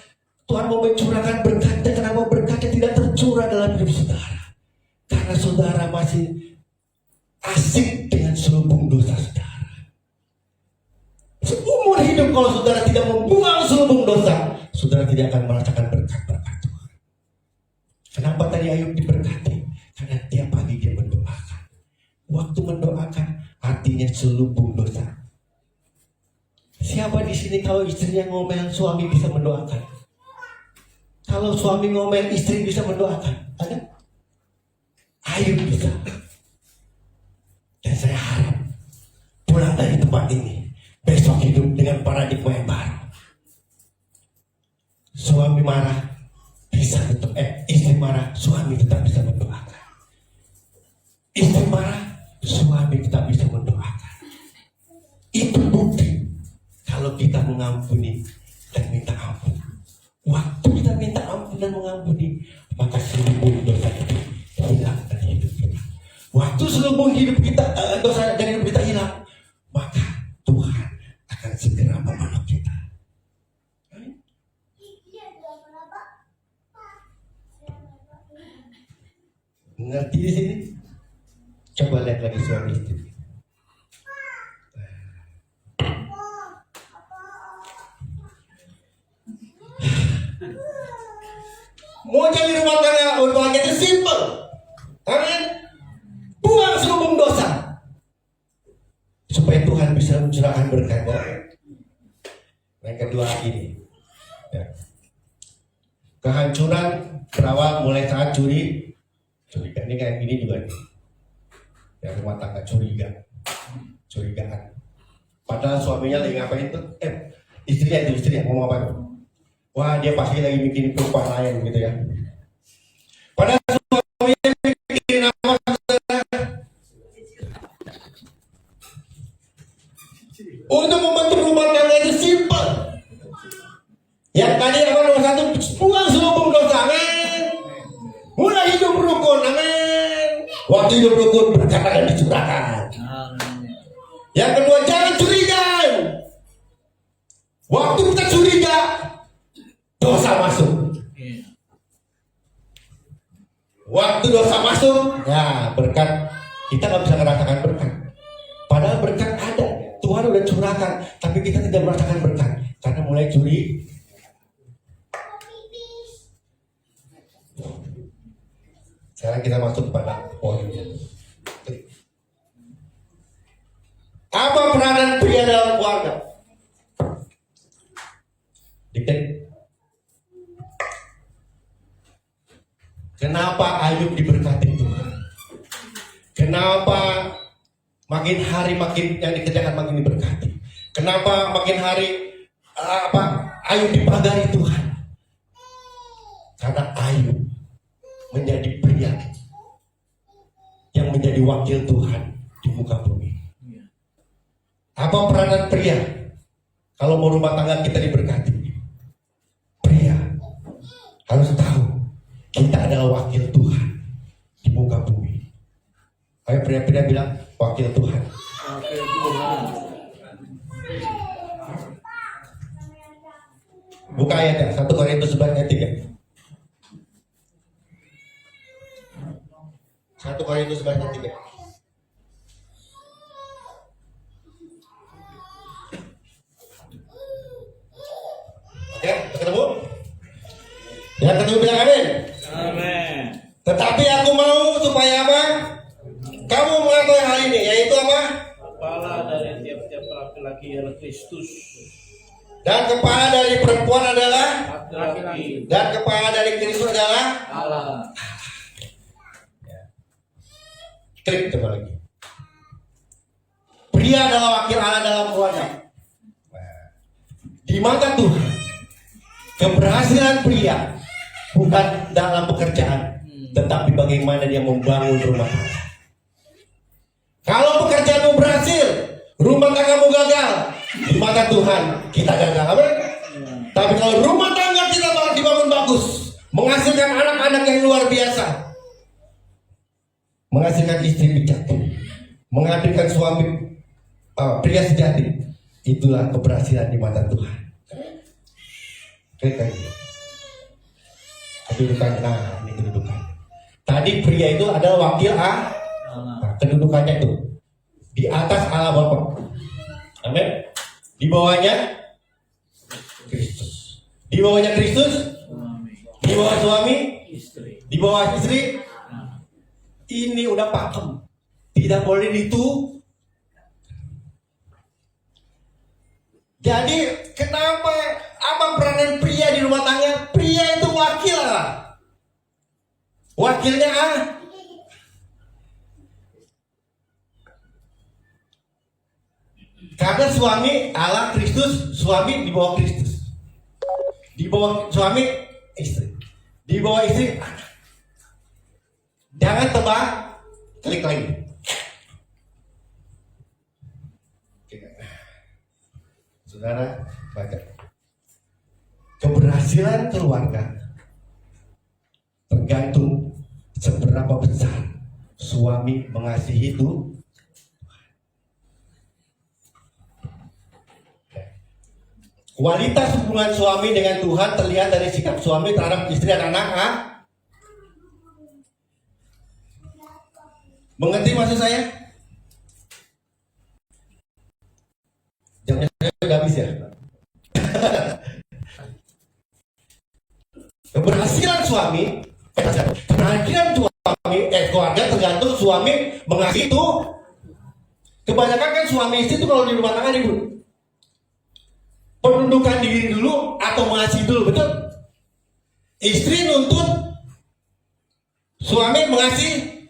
[SPEAKER 2] mau mencurahkan berkatnya? Kenapa berkatnya tidak tercurah dalam hidup saudara? Karena saudara masih asik dengan selubung dosa saudara. Seumur hidup kalau saudara tidak membuang selubung dosa, saudara tidak akan merasakan berkat-berkat Tuhan. Kenapa tadi Ayub diberkati? Karena tiap pagi dia mendoakan. Waktu mendoakan artinya selubung dosa. Siapa di sini kalau istrinya ngomel suami bisa mendoakan? Kalau suami ngomel istri bisa mendoakan? Ada? Ayub bisa. Dan saya harap pulang dari tempat ini besok hidup dengan paradigma yang baru. Suami marah bisa tetap, istri marah suami tetap bisa mendoakan. Istri marah suami tetap bisa mendoakan. Itu bukti kalau kita mengampuni dan minta ampun. Waktu kita minta ampun dan mengampuni, maka selubung dosa itu hilang dari hidup kita. Waktu selubung hidup kita, dosa dari hidup kita hilang, maka Tuhan akan segera memeluk kita. Ngerti di sini? Coba lihat lagi suami istri. Mau jadi rumah tangga berbahagia itu simple. Amin. Buang selubung dosa supaya Tuhan bisa mencurahkan berkat-nya. Yang kedua ini, ya. Kehancuran berawal mulai saat curiga. Ini kayak gini juga nih. Ya, rumah tangga curigaan. Padahal suaminya lagi ngapain tuh? Istri yang ngomong apa tuh? Wah, dia pasti lagi mikirin perempuan lain gitu ya. Padahal suaminya mikirin apa? Untuk membantu rumah tangga itu simpel. Yang tadi apa nomor satu? Buang selubung dosa, amin. Mulai hidup rukun, amin. Waktu hidup rukun berkat akan dicurahkan. Yang kedua, jangan curiga. Waktu kita curiga, dosa masuk. Waktu dosa masuk, ya berkat kita nggak bisa merasakan berkat. Padahal berkat ada, Tuhan udah curahkan, tapi kita tidak merasakan berkat karena mulai curi. Sekarang kita masuk pada poinnya. Apa peranan pria dalam keluarga? Dikit. Kenapa Ayub diberkati Tuhan? Kenapa makin hari makin yang dikerjakan makin diberkati? Kenapa makin hari Ayub dipagari Tuhan? Karena Ayub menjadi pria yang menjadi wakil Tuhan di muka bumi. Apa peranan pria kalau mau rumah tangga kita diberkati? Pria harus tahu kita adalah wakil Tuhan di muka bumi. Ayo pria-pria bilang wakil Tuhan.
[SPEAKER 3] Wakil Tuhan.
[SPEAKER 2] Buka ayatnya 1 Korintus 11 ayat 3. 1 Korintus 11 ayat 3. Oke, ketemu? Yang ketemu bilang amin.
[SPEAKER 3] Amin.
[SPEAKER 2] Tetapi aku mau supaya apa? Kamu mengetahui hal ini, yaitu apa?
[SPEAKER 3] Kepala dari tiap-tiap laki-laki ialah Kristus.
[SPEAKER 2] Dan kepala dari perempuan adalah
[SPEAKER 3] Laki-laki.
[SPEAKER 2] dan kepala dari Kristus adalah
[SPEAKER 3] Allah.
[SPEAKER 2] klik coba lagi. Pria adalah wakil Allah dalam keluarga. Di mata Tuhan, keberhasilan pria bukan dalam pekerjaan, tetapi bagaimana dia membangun rumah tangga. Kalau pekerjaanmu berhasil, rumah tanggamu gagal, di mata Tuhan kita gagal. Amin. Tapi kalau rumah tangga kita dibangun bagus, menghasilkan anak-anak yang luar biasa, menghasilkan istri bijak, menghadirkan suami pria sejati, itulah keberhasilan di mata Tuhan. Klik lagi. Kedudukan, nah ini kedudukan. Tadi pria itu adalah wakil Allah. Nah, kedudukannya itu di atas Allah Bapa. Amin. Di bawahnya Kristus. Di bawahnya Kristus, di bawah suami,
[SPEAKER 3] Istri.
[SPEAKER 2] di bawah istri. Ini udah pakem. Tidak boleh itu. Jadi kenapa apa peranan pria di rumah tangga? Pria itu wakil lah. Wakilnya karena suami Allah Kristus, suami di bawah Kristus. Di bawah suami istri. Di bawah istri anak. Jangan tebak, klik lagi. Saudara baca. Keberhasilan keluarga tergantung seberapa besar suami mengasihi itu. Kualitas hubungan suami dengan Tuhan terlihat dari sikap suami terhadap istri dan anak. Mengerti maksud saya? Jamnya udah habis ya. Keberhasilan suami, keluarga tergantung suami mengasihi itu. Kebanyakan kan suami istri itu kalau di rumah tangga ribut. Penundukan diri dulu atau mengasihi dulu, betul? Istri nuntut suami mengasihi,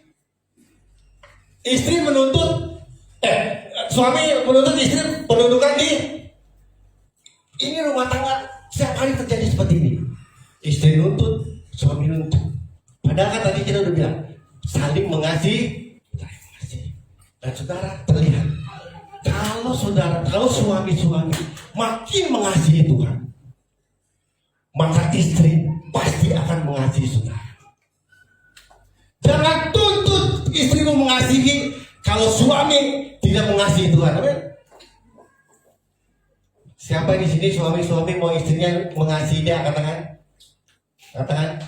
[SPEAKER 2] istri menuntut suami menuntut istri penundukan diri. Ini rumah tangga setiap hari terjadi seperti ini. Istri nuntut, suami nuntut. Padahal kan tadi kita udah bilang saling mengasihi, saling mengasihi. Dan saudara terlihat kalau suami-suami makin mengasihi Tuhan, maka istri pasti akan mengasihi saudara. Jangan tuntut istrimu mengasihi kalau suami tidak mengasihi Tuhan. Amin. Siapa di sini suami-suami mau istrinya mengasihi dia? Katakan.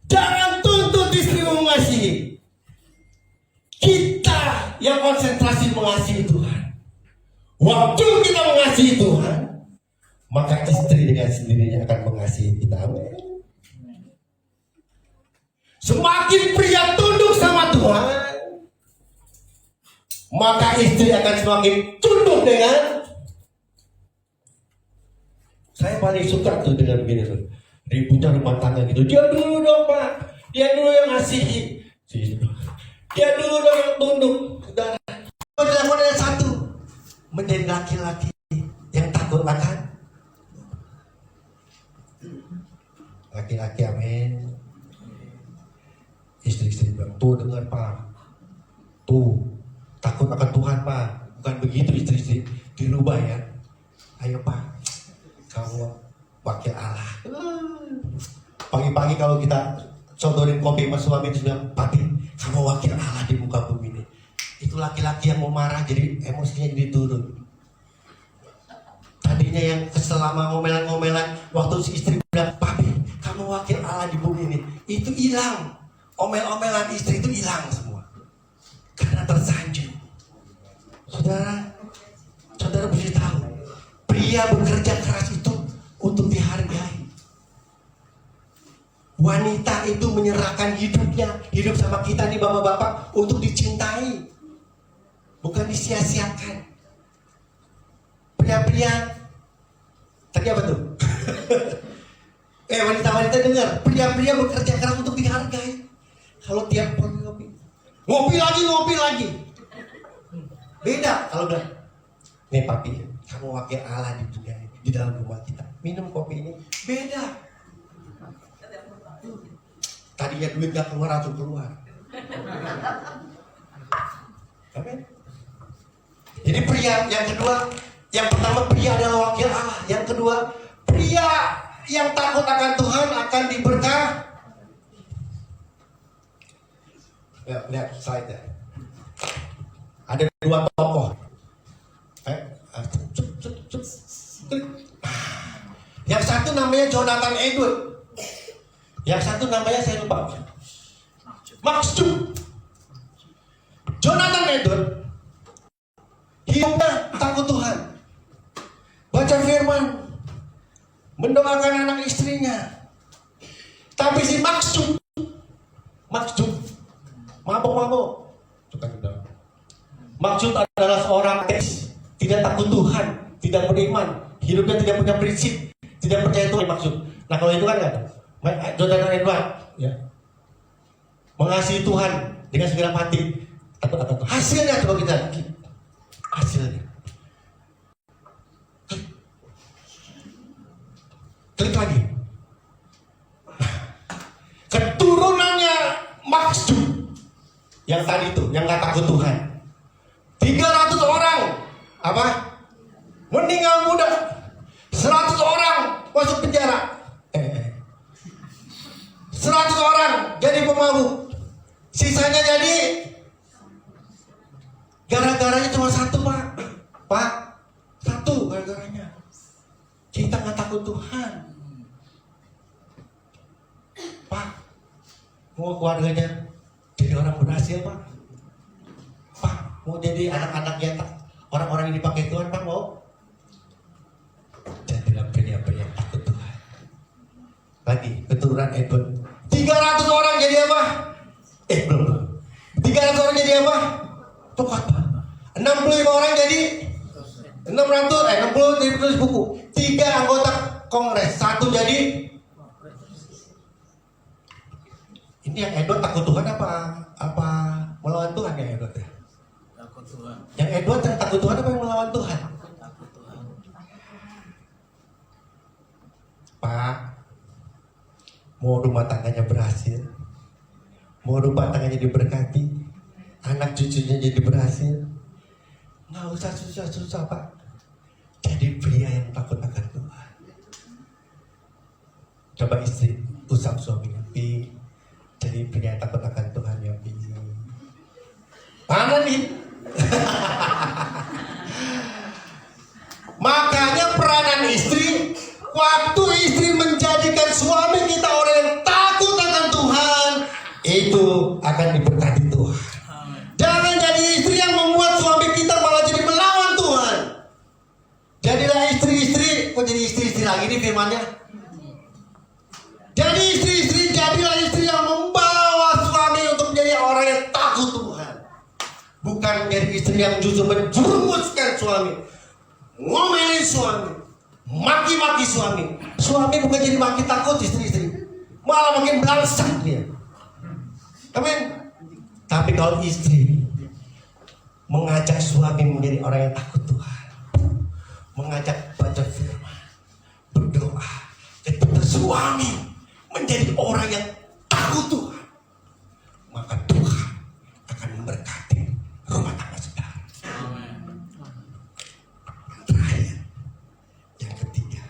[SPEAKER 2] Jangan tuntut istrimu mengasihi. Kita yang konsentrasi mengasihi Tuhan. Waktu kita mengasihi Tuhan, maka istri dengan sendirinya akan mengasihi kita. Amin. Semakin pria tunduk sama Tuhan, maka istri akan semakin tunduk dengan. Saya paling suka tuh dengan begini tuh, ributnya rumah tangga gitu. Dia dulu dong Pak, dia dulu yang ngasihi, dia dulu dong yang tunduk. Saudara, dilakukan ada satu, menjadi laki-laki yang takut akan laki-laki. Amin. Istri-istri bilang, tuh dengar Pak, tuh takut akan Tuhan Pak. Bukan begitu istri-istri, dirubah ya. Ayo Pak, kamu wakil Allah. Pagi-pagi kalau kita sodorin kopi sama suami itu bilang, Papi, kamu wakil Allah di muka bumi ini. Itu laki-laki yang mau marah jadi emosinya jadi turun. Tadinya yang kesel sama ngomelan-ngomelan, waktu si istri bilang, Papi, kamu wakil Allah di bumi ini, itu hilang. Omel-omelan istri itu hilang semua karena tersanjung. Saudara mesti tahu, pria bekerja keras itu untuk dihargai. Wanita itu menyerahkan hidupnya, hidup sama kita nih bapak-bapak, untuk dicintai, bukan disia-siakan. Pria-pria tadi apa tuh? Wanita-wanita dengar, pria-pria bekerja keras untuk dihargai. Kalau tiap hari ngopi lagi. Beda kalau udah, nih Papi, kamu wakil Allah di dunia ini, di dalam rumah kita. Minum kopi ini, beda. Tadinya duit gak keluar atau keluar. Amin. Jadi pria yang kedua, yang pertama pria adalah wakil Allah. Yang kedua, pria yang takut akan Tuhan akan diberkah. Lihat slide ya. Ada dua tokoh. Yang satu namanya Jonathan Edward. Yang satu namanya saya lupa. Maksud Jonathan Edward hidupnya takut Tuhan. Baca firman. mendoakan anak istrinya. Tapi si Maksud, mabuk, Maksud adalah seorang ateis, tidak takut Tuhan, tidak beriman, hidupnya tidak punya prinsip, tidak percaya Tuhan. Maksud. Nah kalau itu kan Jonathan Edward, ya, mengasihi Tuhan dengan segala hati, takut akan Tuhan. Hasilnya coba kita lihat. Hasilnya. Klik lagi. Keturunannya Maksud yang tadi itu, yang nggak takut Tuhan, 300 orang apa? Meninggal muda, 100 orang masuk penjara, 100 orang jadi pemabuk, sisanya jadi gara-garanya cuma satu Pak, satu gara-garanya kita nggak takut Tuhan. Pak, mau keluarganya jadi orang berhasil Pak, mau jadi anak-anaknya orang-orang yang dipakai Tuhan Pak, mau jadilah pria-pria yang takut Tuhan. Lagi keturunan Edward, 300 orang jadi apa? Belum 300 orang jadi apa? Tokat Pak. 65 orang jadi 60 jadi penulis buku. 3 anggota kongres, 1 jadi. Ini yang Edward takut Tuhan apa melawan Tuhan ya Edward ya?
[SPEAKER 3] Takut Tuhan.
[SPEAKER 2] Yang Edward yang takut Tuhan apa yang melawan Tuhan?
[SPEAKER 3] Takut Tuhan.
[SPEAKER 2] Pak, mau rumah tangganya berhasil, mau rumah tangganya diberkati, anak cucunya jadi berhasil, nggak usah susah-susah Pak. Jadi pria yang takut akan Tuhan. Coba istri usap suaminya, Pi, jadi pria yang takut akan Tuhan ya Pi. Mana nih? Makanya peranan istri, waktu istri menjadikan suami kita orang yang takut akan Tuhan, itu akan diberkati Tuhan. Jangan jadi istri yang membuat suami kita malah jadi melawan Tuhan. Jadilah istri-istri, kok jadi istri-istri lagi nih firmannya? Jadi istri-istri, jadilah istri yang membawa suami untuk menjadi orang yang takut Tuhan. Bukan menjadi istri yang justru menjerumuskan suami, ngomelin suami, maki-maki suami. Suami bukan jadi makin takut istri-istri, malah makin belangsang dia. Amin. Tapi kalau istri mengajak suami menjadi orang yang takut Tuhan, mengajak baca firman, berdoa, ketika suami menjadi orang yang takut Tuhan, maka Tuhan akan memberkati rumah tangga saudara. Yang terakhir, yang ketiga,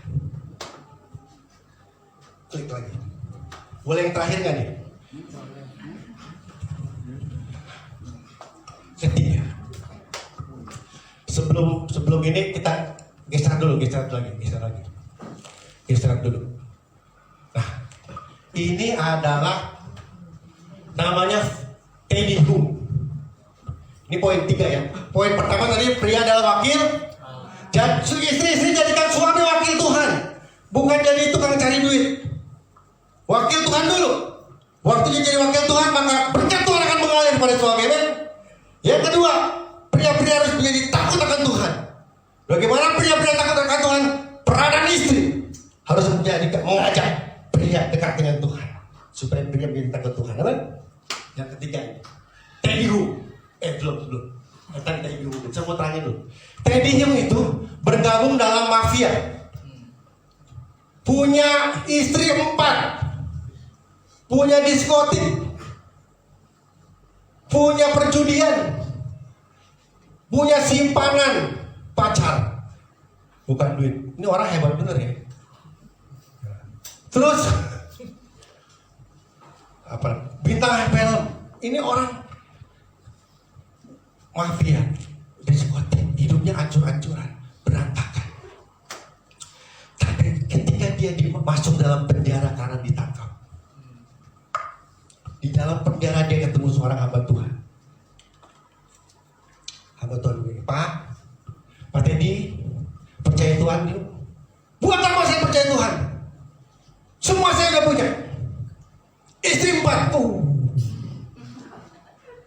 [SPEAKER 2] klik lagi. Boleh yang terakhir nggak nih? Ketiga. Sebelum ini kita geser dulu. Nah, ini adalah namanya Teddy Hume. Ini poin 3 ya. Poin pertama tadi pria adalah wakil. Dan istri jadikan suami wakil Tuhan, bukan jadi tukang cari duit. Wakil Tuhan dulu. Waktunya jadi wakil Tuhan, maka berkat Tuhan akan mengalir pada suami. Amen. Yang kedua, pria-pria harus menjadi takut akan Tuhan. Bagaimana pria-pria takut akan Tuhan? Peranan istri harus mengajak pria dekat dengan Tuhan, supaya pria menjadi takut Tuhan. Amen. Yang ketiga ini, Teddy Hume. Belum. Teddy Hume. Saya mau terangin dulu. Teddy Hume itu bergabung dalam mafia. Punya istri 4. Punya diskotik. Punya perjudian. Punya simpanan pacar. Bukan duit. Ini orang hebat bener ya. Terus bintang film. Ini orang mafia, diskotik, hidupnya hancur-hancuran, berantakan. Tapi ketika dia masuk dalam penjara karena ditangkap, di dalam penjara dia ketemu seorang hamba Tuhan. Hamba Tuhan begini, Pak Teddy, percaya Tuhan yuk. Buat apa saya percaya Tuhan?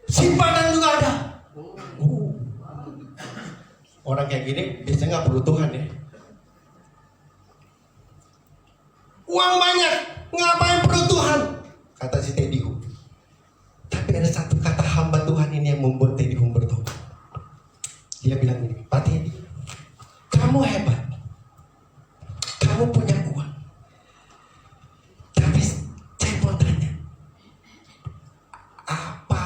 [SPEAKER 2] simpanan juga ada. Orang kayak gini biasanya nggak perlu Tuhan ya. Uang banyak, ngapain perlu Tuhan? Kata si Teddy Hum. Tapi ada satu kata hamba Tuhan ini yang membuat Teddy Hum bertobat. Dia bilang ini, Pak Teddy, kamu hebat, kamu punya uang. Tapi saya mau tanya, apa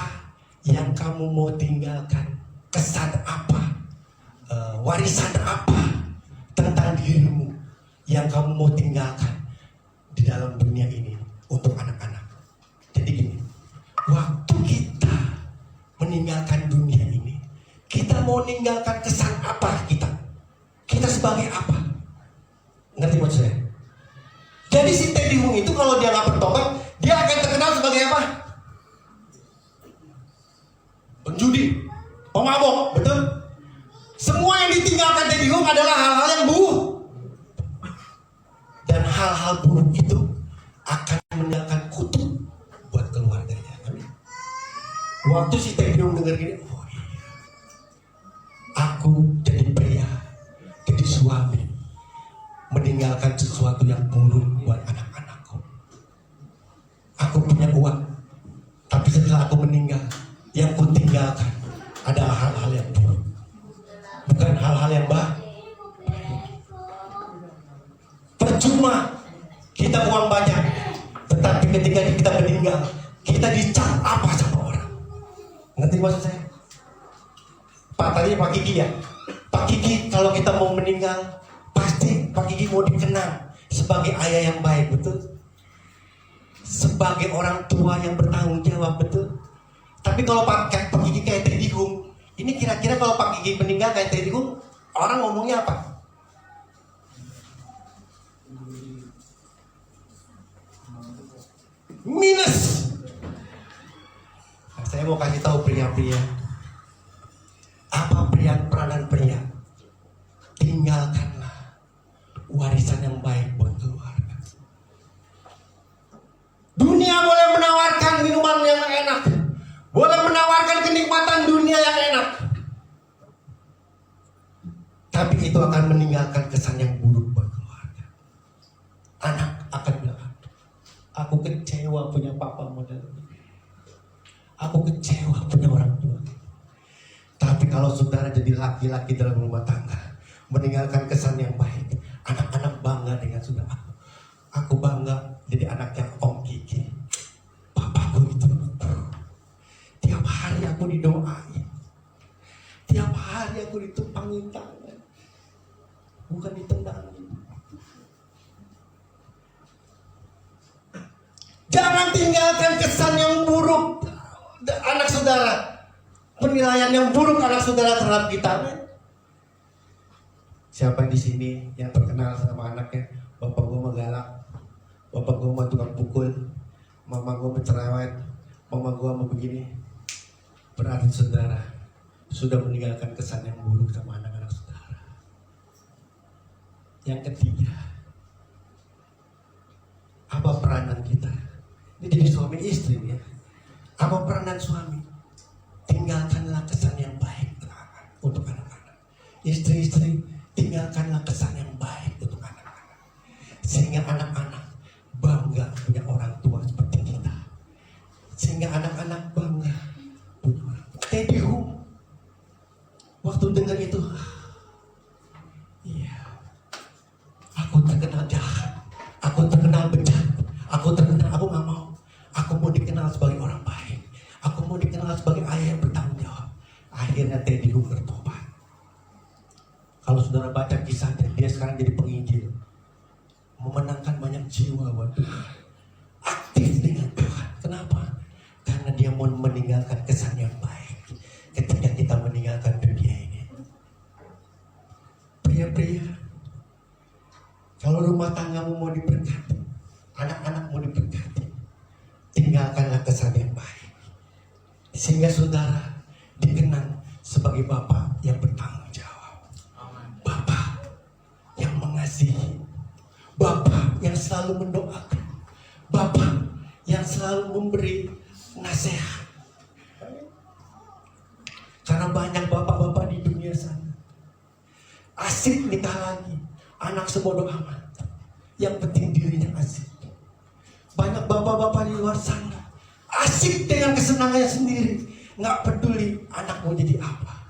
[SPEAKER 2] yang kamu mau tinggalkan? Kesan apa? Warisan apa tentang dirimu yang kamu mau tinggalkan di dalam dunia ini untuk anak-anak? Jadi gini, waktu kita meninggalkan dunia ini, kita mau meninggalkan kesan apa kita? Kita sebagai apa? Ngerti maksud saya? Jadi si Teddy Hum itu kalau dia nggak bertobat, dia akan terkenal sebagai apa? Penjudi, pemabok, betul? Semua yang ditinggalkan Teddy Hum adalah hal-hal yang buruk. Dan hal-hal buruk itu akan meninggalkan kutuk buat keluarganya. Waktu si Teddy Hum dengar gini, oh iya, aku jadi pria, jadi suami, meninggalkan sesuatu yang buruk buat anak-anakku. Aku punya uang, tapi setelah aku meninggal, yang ku tinggalkan adalah hal-hal yang buruk, bukan hal-hal yang baik. Percuma kita uang banyak, tetapi ketika kita meninggal, kita dicap apa sama orang. Ngerti maksud saya? Pak, tadi Pak Kiki ya, Pak Kiki kalau kita mau meninggal, pasti Pak Kiki mau dikenang sebagai ayah yang baik, betul? Sebagai orang tua yang bertanggung jawab, betul? Tapi kalau Pak Kiki kayak Teddy Hum, ini kira-kira kalau Pak Kiki meninggal kayak Teddy Hum, orang ngomongnya apa? Minus. Nah, saya mau kasih tahu pria-pria, apa peranan pria? Tinggalkanlah warisan yang baik buat keluarga. Dunia boleh menawarkan minuman yang enak, boleh menawarkan kenikmatan dunia yang enak, tapi itu akan meninggalkan kesan yang buruk buat keluarga. Anak akan bilang, aku kecewa punya papa model ini. Aku kecewa punya orang tua. Tapi kalau saudara jadi laki-laki dalam rumah tangga, meninggalkan kesan yang baik, anak-anak bangga dengan saudara. Aku bangga jadi anaknya Om Kiki. Papaku itu, tiap hari aku didoain, tiap hari aku ditumpangin tangan, bukan ditendangin. Jangan tinggalkan kesan yang buruk anak saudara, penilaian yang buruk anak saudara terhadap kita. Siapa di sini yang terkenal sama anaknya? Bapak gue mah galak, bapak gue mah tukang pukul, mama gue mencerewet, mama gue mau begini. Berarti saudara sudah meninggalkan kesan yang buruk sama anak-anak saudara. Yang ketiga, apa peranan kita? Ini jadi suami istri ya. Apa peranan suami? Tinggalkanlah kesan yang baik untuk anak-anak. Istri-istri, tinggalkanlah kesan yang baik untuk anak-anak, sehingga anak-anak bangga punya orang tua seperti kita. Sehingga anak-anak bangga punya orang tua. Teddy Hum waktu dengar itu, iya, aku terkenal jahat, aku terkenal bejat, aku gak mau. Aku mau dikenal sebagai orang baik. Aku mau dikenal sebagai ayah yang bertanggung jawab. Akhirnya Teddy Hum bertobat. Kalau saudara baca kisahnya, dia sekarang jadi penginjil, memenangkan banyak jiwa buat Tuhan, aktif dengan Tuhan. Kenapa? Karena dia mau meninggalkan kesan yang baik ketika kita meninggalkan dunia ini. Pria-pria, kalau rumah tanggamu mau diberkati, anak-anak mau diberkati, tinggalkanlah kesan yang baik, sehingga saudara dikenang sebagai bapak yang bertanggung jawab, bapak yang mengasihi, bapak yang selalu mendoakan, bapak yang selalu memberi nasihat. Karena banyak bapak-bapak di dunia sana asik nikah lagi, anak sebodoh amat, yang penting dirinya asik. Banyak bapak-bapak di luar sana asik dengan kesenangannya sendiri, nggak peduli anak mau jadi apa,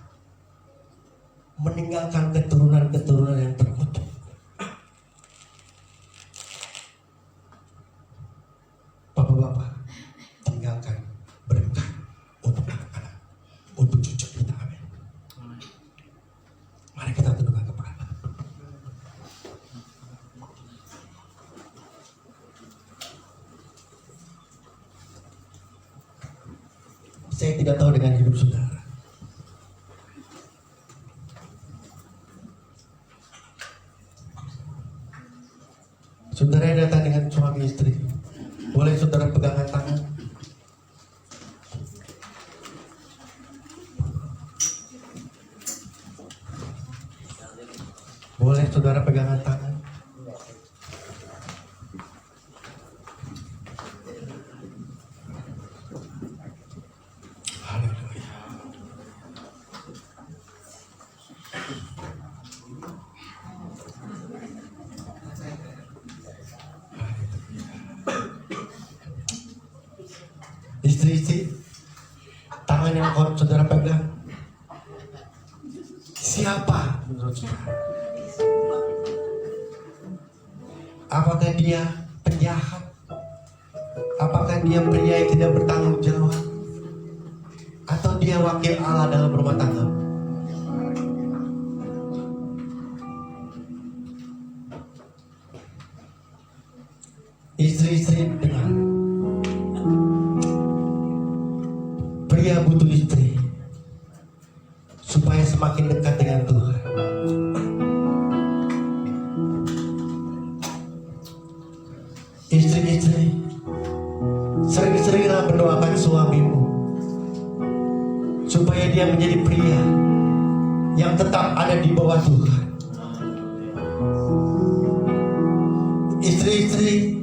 [SPEAKER 2] meninggalkan keturunan-keturunan yang terkutuk. Bapak-bapak, tinggalkan berkah untuk anak-anak, untuk cucu kita. Amin. Mari kita tundukkan kepala. Saya tidak tahu dengan hidup saudara. Saudara yang datang dengan suami istri, boleh saudara pegangan tangan. Boleh saudara pegangan tangan. Haleluya. Istri-istri, tangan yang saudara pegang, siapa menurut saudara? Apakah dia penjahat? Apakah dia pria yang tidak bertanggung jawab? Atau dia wakil Allah dalam rumah tangga? Istri-istri, dengar. Pria butuh istri supaya semakin dekat dengan Tuhan. Istri-istri, sering-seringlah mendoakan suamimu supaya dia menjadi pria yang tetap ada di bawah Tuhan. Istri-istri,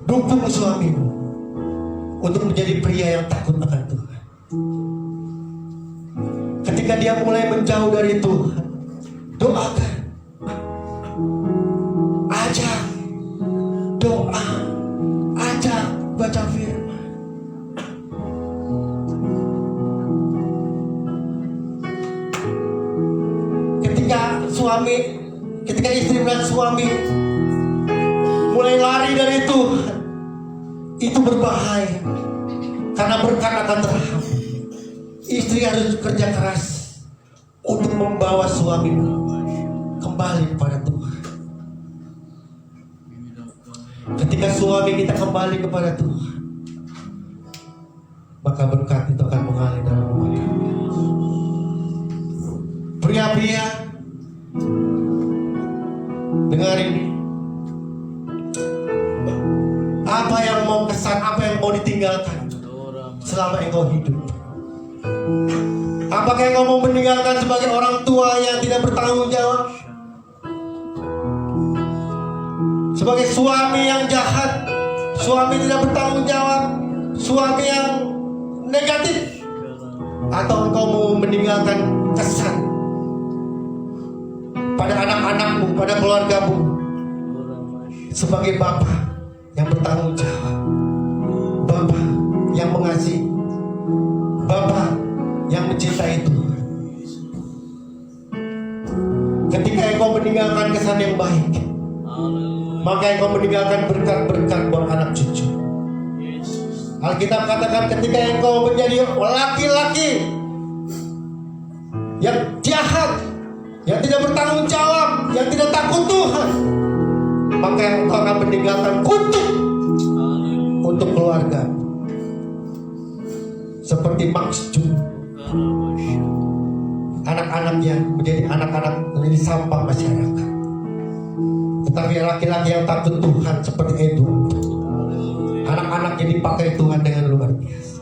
[SPEAKER 2] dukung suamimu untuk menjadi pria yang takut akan Tuhan. Ketika dia mulai menjauh dari Tuhan, doakan, ajak doa, ajak baca firman. Ketika istri melihat suami mulai lari dari Tuhan, itu berbahaya, karena berkat akan terhambat. Istri harus kerja keras untuk membawa suamimu kembali kepada Tuhan. Ketika suami kita kembali kepada Tuhan, maka berkat itu akan mengalir dalam rumah tangga. Pria-pria, dengar ini. Apa yang mau kesan, apa yang mau ditinggalkan selama engkau hidup? Apakah engkau mau meninggalkan sebagai orang tua yang tidak bertanggung jawab? Sebagai suami yang jahat, suami tidak bertanggung jawab, suami yang negatif? Atau engkau mau meninggalkan kesan pada anak-anakmu, pada keluargamu, sebagai bapak yang bertanggung jawab, bapak yang mengasihi, bapak yang mencintai Tuhan? Ketika engkau meninggalkan kesan yang baik, maka engkau meninggalkan berkat-berkat buat anak cucu. Alkitab katakan, ketika engkau menjadi laki-laki yang jahat, yang tidak bertanggung jawab, yang tidak takut Tuhan, maka engkau akan meninggalkan kutuk untuk keluarga. Seperti Maksud, anak-anaknya menjadi anak-anak menjadi sampah masyarakat. Tetapi laki-laki yang takut Tuhan seperti Edward, anak-anaknya dipakai Tuhan dengan luar biasa.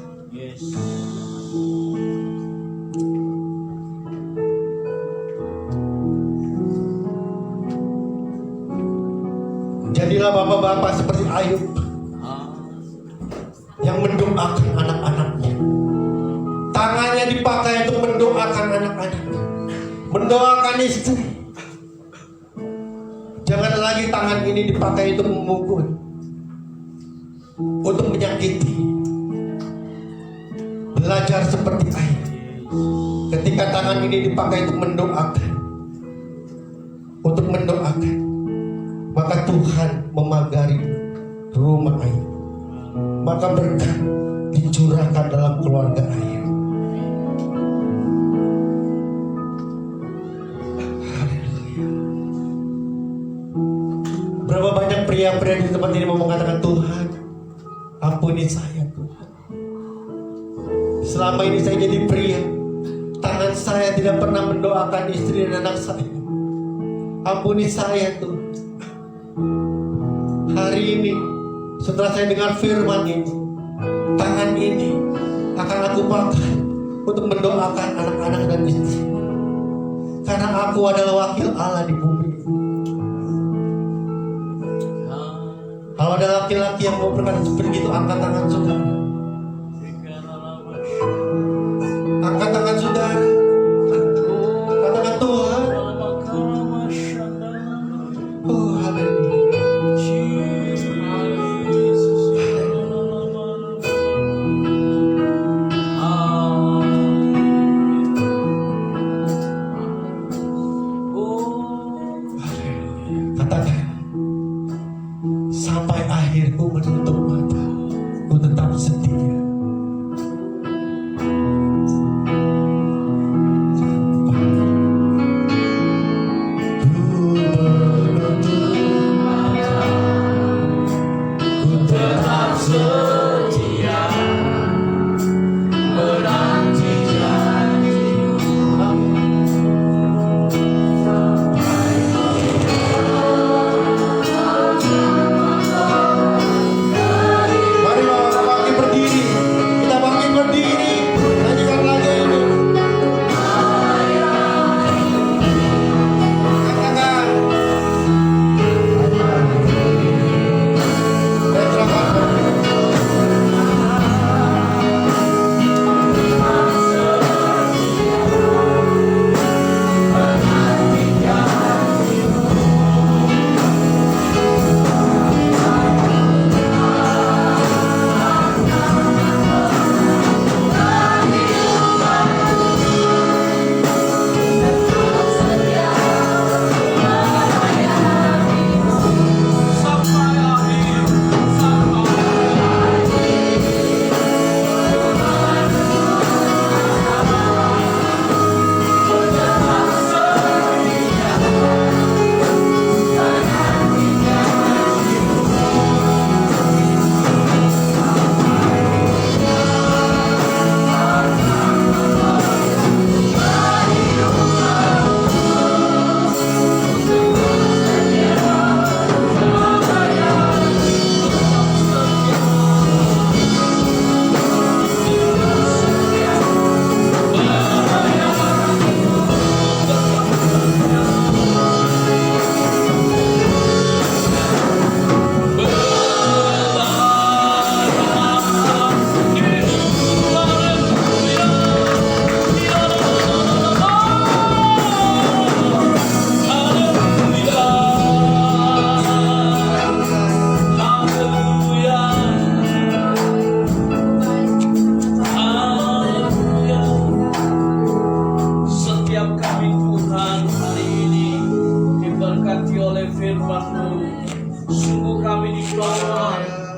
[SPEAKER 2] Jadilah bapak-bapak seperti Ayub yang mendoakan anak-anak mendoakan istri. Jangan lagi tangan ini dipakai untuk memukul, untuk menyakiti. Belajar seperti ayah. Ketika tangan ini dipakai untuk mendoakan, maka Tuhan memagari rumah ayah. Maka berkat dicurahkan dalam keluarga ayah. Berapa banyak pria-pria di tempat ini mau mengatakan, Tuhan, ampuni saya Tuhan. Selama ini saya jadi pria, tangan saya tidak pernah mendoakan istri dan anak saya. Ampuni saya Tuhan. Hari ini, setelah saya dengar firman ini, tangan ini akan aku pakai untuk mendoakan anak-anak dan istri. Karena aku adalah wakil Allah di bumi. Kalau ada laki-laki yang mau berkata seperti itu, angkat tangan saudara. Angkat tangan saudara. Katakan Tuhan. Oh, haleluya. Katakan, sampai akhir ku menutup mata, ku tetap setia. Mari kita bangkit berdiri, nyanyikan lagu ini. Katakan,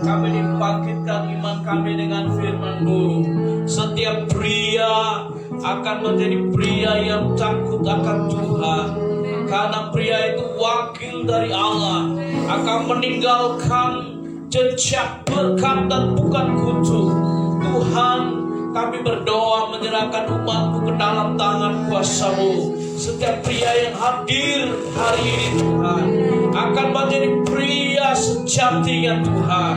[SPEAKER 3] kami dibangkitkan iman kami dengan firman-Mu. Setiap pria akan menjadi pria yang takut akan Tuhan, karena pria itu wakil dari Allah, akan meninggalkan jejak berkat dan bukan kutuk. Tuhan, kami berdoa menyerahkan umat-Mu ke dalam tangan kuasa-Mu. Setiap pria yang hadir hari ini Tuhan akan menjadi pria sejatinya Tuhan,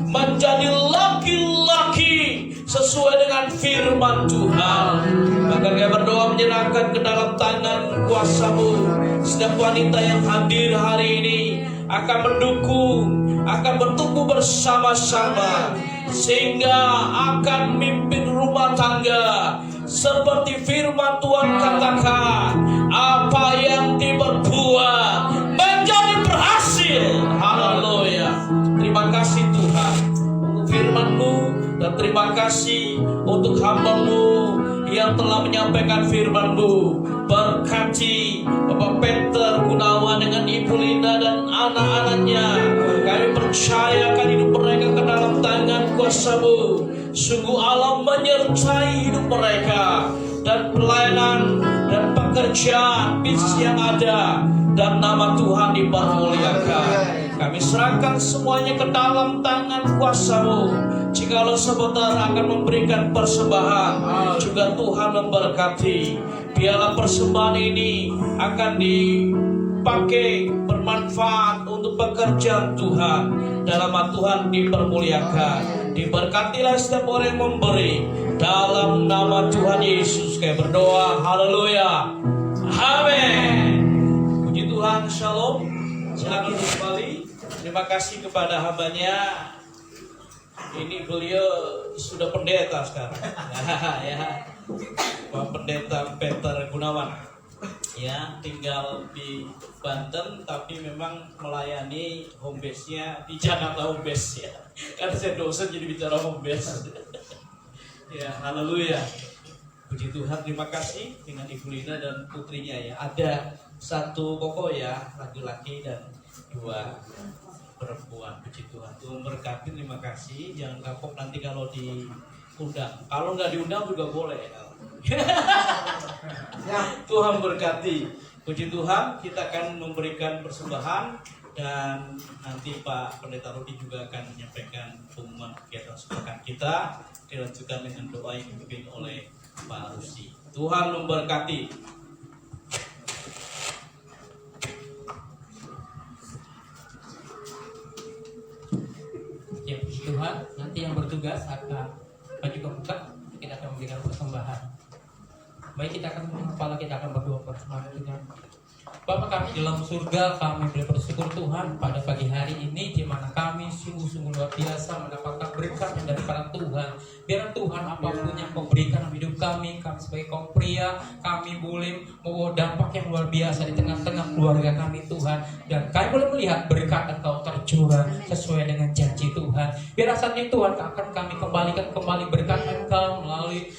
[SPEAKER 3] menjadi laki-laki sesuai dengan firman Tuhan. Maka kami berdoa menyerahkan ke dalam tangan kuasa-Mu setiap wanita yang hadir hari ini, akan mendukung, akan bertumbuh bersama-sama, sehingga akan mimpin rumah tangga,
[SPEAKER 4] seperti firman Tuhan katakan, apa yang diperbuat menjadi berhasil. Haleluya. Terima kasih Tuhan untuk firman-Mu, dan terima kasih untuk hamba-Mu yang telah menyampaikan firman-Mu. Berkati Bapak Peter Gunawan dengan Ibu Lina dan anak-anaknya. Kami percayakan hidup mereka ke dalam tangan kuasa-Mu. Sungguh Allah menyertai hidup mereka, dan pelayanan dan pekerjaan bisnis yang ada, dan nama Tuhan dipermuliakan. Kami serahkan semuanya ke dalam tangan kuasa-Mu. Jikalau sebentar akan memberikan persembahan, juga Tuhan memberkati. Biarlah persembahan ini akan dipakai bermanfaat untuk pekerjaan Tuhan. Dalam nama Tuhan dipermuliakan. Diberkatilah setiap orang yang memberi. Dalam nama Tuhan Yesus kami berdoa. Haleluya. Amin. Puji Tuhan. Shalom. Silakan kembali. Terima kasih kepada hambanya. Ini beliau sudah pendeta sekarang. Ya. Pak Pendeta Peter Gunawan. Ya, tinggal di Banten tapi memang melayani home base-nya di Jakarta home base ya. Karena saya dosen jadi bicara home base. Ya, haleluya. Puji Tuhan, terima kasih dengan Ibu Lina dan putrinya ya. Ada satu koko ya, laki-laki dan dua perempuan. Puji Tuhan. Tuhan berkati, terima kasih. Jangan kapok nanti kalau diundang. Kalau nggak diundang juga boleh. Tuhan berkati. Puji Tuhan, kita akan memberikan persembahan, dan nanti Pak Pendeta Rudi juga akan menyampaikan pengumuman kegiatan sepekan kita, dilanjutkan dengan doa yang dipimpin oleh Pak Rusi. Tuhan memberkati.
[SPEAKER 3] Ya, puji Tuhan, nanti yang bertugas akan maju ke buka, kita akan memberikan persembahan. Baik, kita akan kepala kita akan berdoa bersama dengan Bapa kami di dalam surga. Kami bersyukur Tuhan pada pagi hari ini, di mana kami sungguh-sungguh luar biasa mendapatkan berkat dari para Tuhan. Biar Tuhan apapun yang Kau berikan dalam hidup kami sebagai kaum pria, kami boleh membawa dampak yang luar biasa di tengah-tengah keluarga kami Tuhan. Dan kami boleh melihat berkat Engkau tercurah sesuai dengan janji Tuhan. Biar saat ini Tuhan akan kami kembalikan kembali berkat Engkau melalui.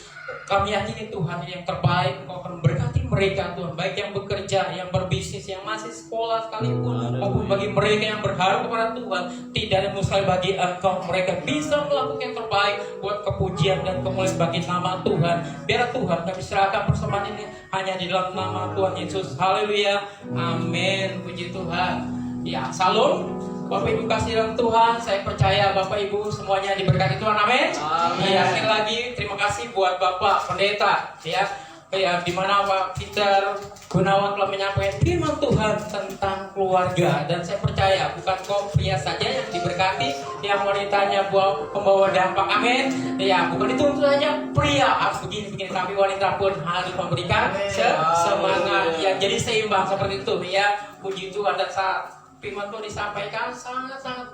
[SPEAKER 3] Kami yakini Tuhan yang terbaik Engkau akan memberkati mereka Tuhan, baik yang bekerja, yang berbisnis, yang masih sekolah sekalipun, maupun bagi mereka yang berharap kepada Tuhan. Tidak ada mustahil bagi Engkau, mereka bisa melakukan yang terbaik buat kepujian dan kemuliaan bagi nama Tuhan. Biar Tuhan kami serahkan persembahan ini hanya di dalam nama Tuhan Yesus. Haleluya. Amin. Puji Tuhan. Ya, salam. Bapak Ibu kasih dalam Tuhan, saya percaya Bapak Ibu semuanya diberkati Tuhan, amin. Ya, sekali lagi terima kasih buat Bapak Pendeta ya di mana Pak Peter Gunawan telah menyampaikan firman Tuhan tentang keluarga, dan saya percaya bukan kok pria saja yang diberkati, yang wanitanya membawa dampak, amin. Ya, bukan itu untuk saja pria harus begini, tapi wanita pun harus memberikan semangat yang jadi seimbang seperti itu ya. Puji Tuhan, dan saat firman Tuhan disampaikan sangat-sangat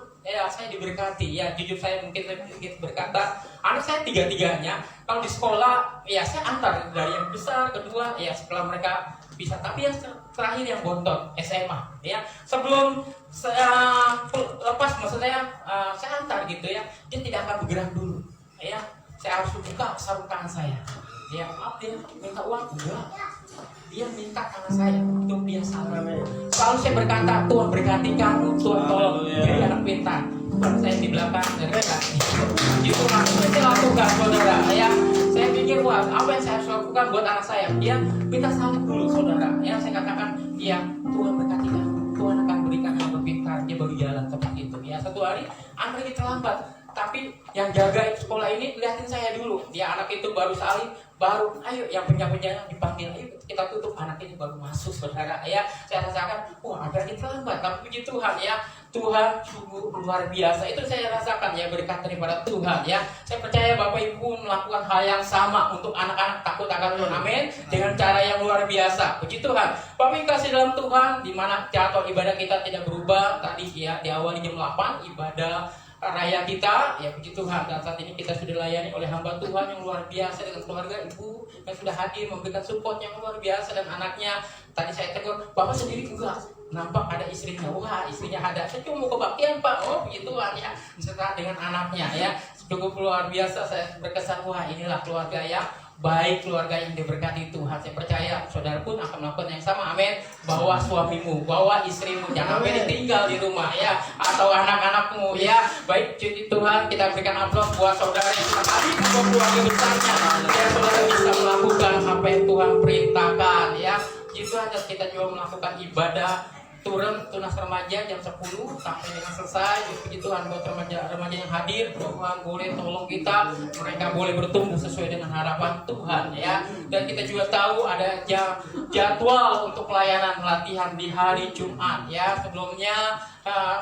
[SPEAKER 3] saya diberkati ya. Jujur saya mungkin berkata, anak saya tiga-tiganya kalau di sekolah ya saya antar dari yang besar kedua ya setelah mereka bisa, tapi yang terakhir yang bontot SMA ya, sebelum saya lepas maksudnya saya antar gitu ya, dia tidak akan bergerak dulu ya. Saya harus buka sarung tangan saya ya. Maaf, dia minta uang enggak, dia minta tangan saya untuk dia salam. Selalu saya berkata, Tuhan berkati kamu, Tuhan tolong jadi anak pintar. Bukan saya di belakang dari kaki. Itu maksudnya saya lakukan saudara ya. Saya pikir wah apa yang saya harus lakukan buat anak saya. Dia minta salam dulu saudara ya. Saya katakan ya Tuhan berkati kamu, Tuhan akan berikan anak pintar. Dia baru jalan seperti itu ya. Satu hari anak ini terlambat, tapi yang jaga sekolah ini lihatin saya dulu. Dia anak itu baru salin, baru ayo yang punya dipanggil, ayo kita tutup, anak ini baru masuk saudara ya. Saya rasakan wah ada yang terlambat, tapi puji Tuhan ya, Tuhan sungguh luar biasa. Itu saya rasakan ya, berkat daripada Tuhan ya. Saya percaya Bapak Ibu melakukan hal yang sama untuk anak-anak takut akan Tuhan, amin, dengan cara yang luar biasa. Puji Tuhan. Bapak Ibu kasih dalam Tuhan, di mana jadwal ibadah kita tidak berubah tadi ya, diawali jam 8 ibadah raya kita, ya puji Tuhan. Dan saat ini kita sudah dilayani oleh hamba Tuhan yang luar biasa dengan keluarga ibu yang sudah hadir memberikan support yang luar biasa, dan anaknya. Tadi saya tegur, Bapak sendiri enggak, nampak ada istrinya. Wah, istrinya ada. Saya cuma mau kebaktian Pak. Oh puji Tuhan ya, beserta dengan anaknya ya. Cukup luar biasa, saya berkesan, wah inilah keluarga yang baik, keluarga yang diberkati Tuhan. Saya percaya saudara pun akan melakukan yang sama, amin. Bawa suamimu, bawa istrimu, jangan sampai ditinggal di rumah ya, atau anak-anakmu ya. Baik, puji Tuhan, kita berikan aplaus buat saudara yang sudah tadi buat keluarga besarnya, biar saudara bisa melakukan apa yang Tuhan perintahkan ya. Itu aja, kita juga melakukan ibadah turun tunas remaja jam 10 sampai dengan selesai. Puji Tuhan buat remaja yang hadir, Tuhan boleh tolong kita, mereka boleh bertumbuh sesuai dengan harapan Tuhan ya. Dan kita juga tahu ada jadwal untuk pelayanan latihan di hari Jumat ya. Sebelumnya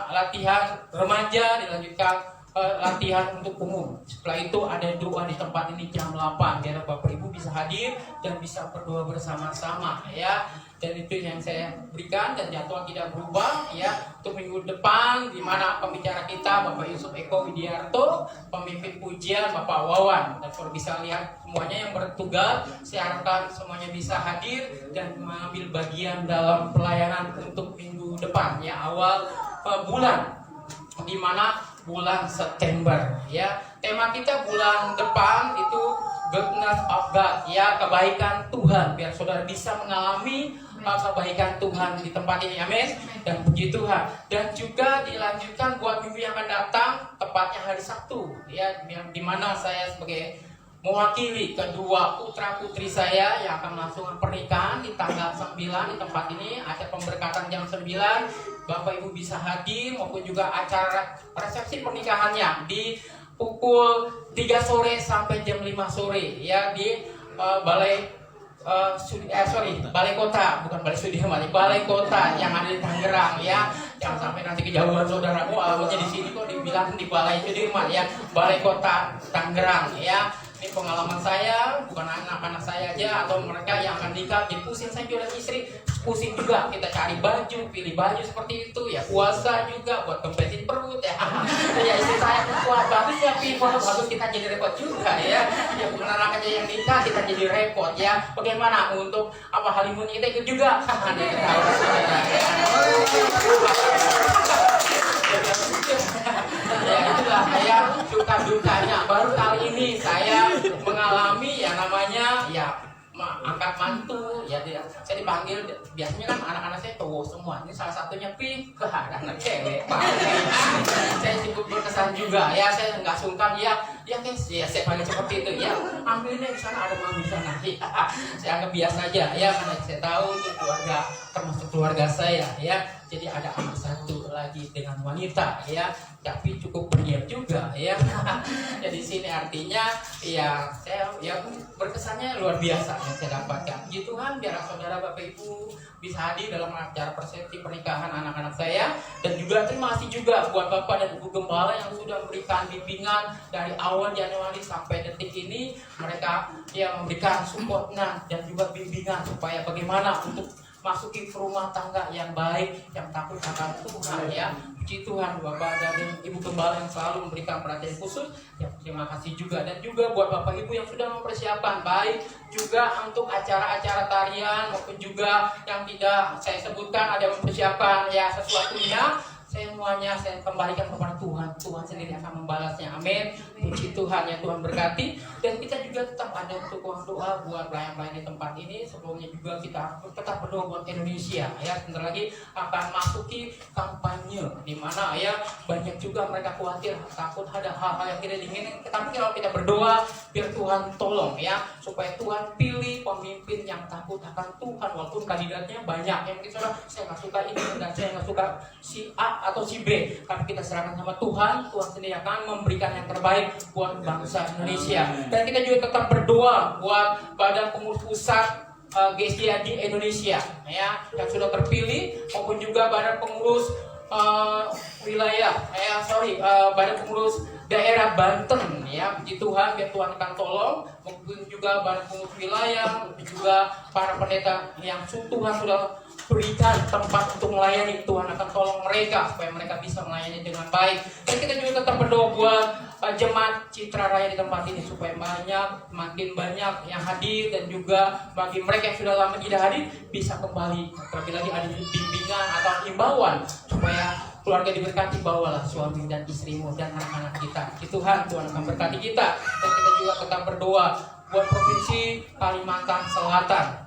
[SPEAKER 3] latihan remaja, dilanjutkan latihan untuk umum. Setelah itu ada doa di tempat ini jam 8 biar Bapak Ibu bisa hadir dan bisa berdoa bersama-sama ya. Dan itu yang saya berikan, dan jadwal tidak berubah ya. Untuk minggu depan di mana pembicara kita Bapak Yusuf Eko Widiarto, pemimpin pujian Bapak Wawan. Dan kalau bisa lihat semuanya yang bertugas, saya harapkan semuanya bisa hadir dan mengambil bagian dalam pelayanan untuk minggu depan ya, awal bulan, di mana bulan September ya. Tema kita bulan depan itu goodness of God ya, kebaikan Tuhan, biar saudara bisa mengalami kebaikan Tuhan di tempat ini, amin. Dan puji Tuhan. Dan juga dilanjutkan buat minggu yang akan datang, tepatnya hari Sabtu ya, di mana saya sebagai mewakili kedua putra putri saya yang akan melangsungkan pernikahan di tanggal 9 di tempat ini, acara pemberkatan jam 9. Bapak Ibu bisa hadir, maupun juga acara resepsi pernikahannya di pukul 3 sore sampai jam 5 sore ya, di balai kota, bukan balai Sudirman, balai kota yang ada di Tangerang ya. Jangan sampai nanti kejauhan saudara, alamatnya di sini kok dibilang di balai Sudirman ya, balai kota Tangerang ya. Ini pengalaman saya, bukan anak-anak saya aja atau mereka yang akan nikah, jadi pusing saya juga, istri pusing juga, kita cari baju, pilih baju seperti itu ya, puasa juga buat kempesin perut ya. Ya istri saya, wah bagus ya, bagus, kita jadi repot juga ya. Ya bukan anak aja yang nikah, kita jadi repot ya. Bagaimana untuk apa honeymoon kita ikut juga? Ya itulah saya duka-dukanya. Baru kali ini saya mengalami ya namanya ya angkat mantu ya, saya dipanggil, biasanya kan anak-anak saya cowok semua, ini salah satunya ada anak cewek Pak. Saya cukup berkesan juga ya, saya nggak sungkan ya guys ya, saya panggil seperti itu ya, ambilnya di sana, ada mami di sana ya. Saya anggap biasa aja ya, karena saya tahu itu keluarga, termasuk keluarga saya ya. Jadi ada anak satu lagi dengan wanita ya, tapi cukup pendiam juga ya. Jadi sini artinya ya saya ya berkesannya luar biasa yang saya dapatkan. Puji Tuhan, biar saudara Bapak Ibu bisa hadir dalam acara persepsi pernikahan anak-anak saya. Dan juga terima kasih juga buat Bapak dan Ibu Gembala yang sudah memberikan bimbingan dari awal Januari sampai detik ini. Mereka yang memberikan support dan juga bimbingan supaya bagaimana untuk masuki ke rumah tangga yang baik, yang takut akan Tuhan ya. Puji Tuhan, Bapak dan Ibu Gembala yang selalu memberikan perhatian khusus ya, terima kasih juga. Dan juga buat Bapak Ibu yang sudah mempersiapkan, baik juga untuk acara-acara tarian maupun juga yang tidak saya sebutkan, ada mempersiapkan ya sesuatunya, semuanya saya kembalikan kepada Tuhan. Tuhan sendiri akan membalasnya, amin. Puji Tuhan ya, Tuhan berkati. Dan kita juga tetap ada untuk doa buat pelayan-pelayan di tempat ini. Sebelumnya juga kita tetap berdoa buat Indonesia ya. Sebentar lagi akan masuki kampanye, di mana ya banyak juga mereka khawatir, takut ada hal-hal yang tidak diinginkan. Tapi kalau kita berdoa, biar Tuhan tolong ya, supaya Tuhan pilih pemimpin yang takut akan Tuhan. Walaupun kandidatnya banyak, yang kita saya nggak suka ini dan saya nggak suka si A atau si B, tapi kita serahkan sama Tuhan. Tuhan sendiri akan memberikan yang terbaik buat bangsa Indonesia. Dan kita juga tetap berdoa buat Badan Pengurus Pusat GSDA di Indonesia ya, yang sudah terpilih, maupun juga Badan Pengurus Badan Pengurus daerah Banten ya. Puji Tuhan, biar Tuhan akan tolong, mungkin juga Badan Pengurus wilayah, juga para pendeta yang Tuhan sudah berikan tempat untuk melayani. Tuhan akan tolong mereka supaya mereka bisa melayani dengan baik. Dan kita juga tetap berdoa buat jemaat Citra Raya di tempat ini supaya makin banyak yang hadir, dan juga bagi mereka yang sudah lama tidak hadir bisa kembali. Terlebih lagi ada bimbingan atau himbauan supaya keluarga diberkati. Bawalah suami dan istrimu dan anak-anak kita. Tuhan akan berkati kita. Dan kita juga tetap berdoa buat provinsi Kalimantan Selatan.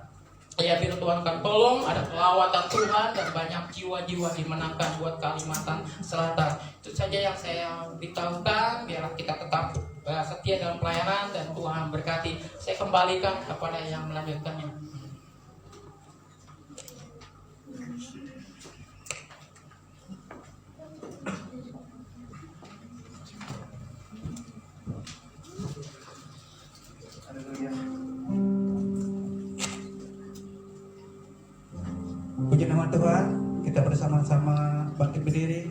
[SPEAKER 3] Ya, biar Tuhan akan tolong, ada pelawatan Tuhan dan banyak jiwa-jiwa dimenangkan buat Kalimantan Selatan. Itu saja yang saya beritahukan, biarlah kita tetap setia dalam pelayanan dan Tuhan berkati. Saya kembalikan kepada yang melanjutkannya.
[SPEAKER 5] Puji nama Tuhan, kita bersama-sama bangkit berdiri.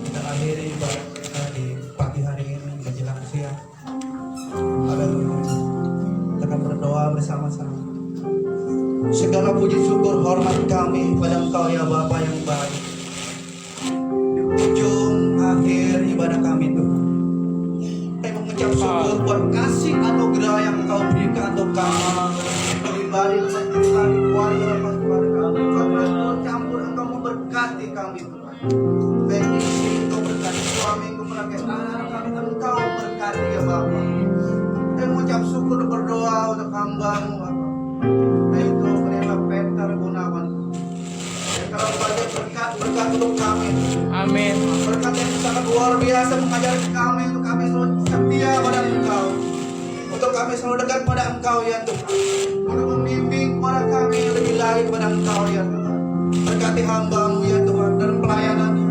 [SPEAKER 5] Kita akhiri ibadah kita di pagi hari ini menjelang siang. Haleluya. Kita akan berdoa bersama-sama. Segala puji syukur hormat kami pada Engkau ya Bapa yang baik. Di ujung akhir ibadah kami Tuhan, kami mengucap syukur buat kasih anugerah yang Engkau berikan untuk kami. Pribadi keluarga Tuhan campur Engkau memberkati kami Tuhan. Baik istri Engkau berkati, suami Engkau berkati, anak kami Engkau berkati ya Bapa. Saya mengucap syukur dan berdoa untuk hamba-Mu Bapa. Yaitu Pendeta Peter Gunawan. Dan kalau banyak berkat untuk kami.
[SPEAKER 3] Amin.
[SPEAKER 5] Berkat yang sangat luar biasa mengajar kami untuk kami selalu setia pada Engkau. Untuk kami selalu dekat pada Engkau ya Tuhan. Untuk membimbing kepada kami lebih lagi kepada Engkau ya Tuhan. Berkati hamba-Mu ya Tuhan dalam pelayanannya,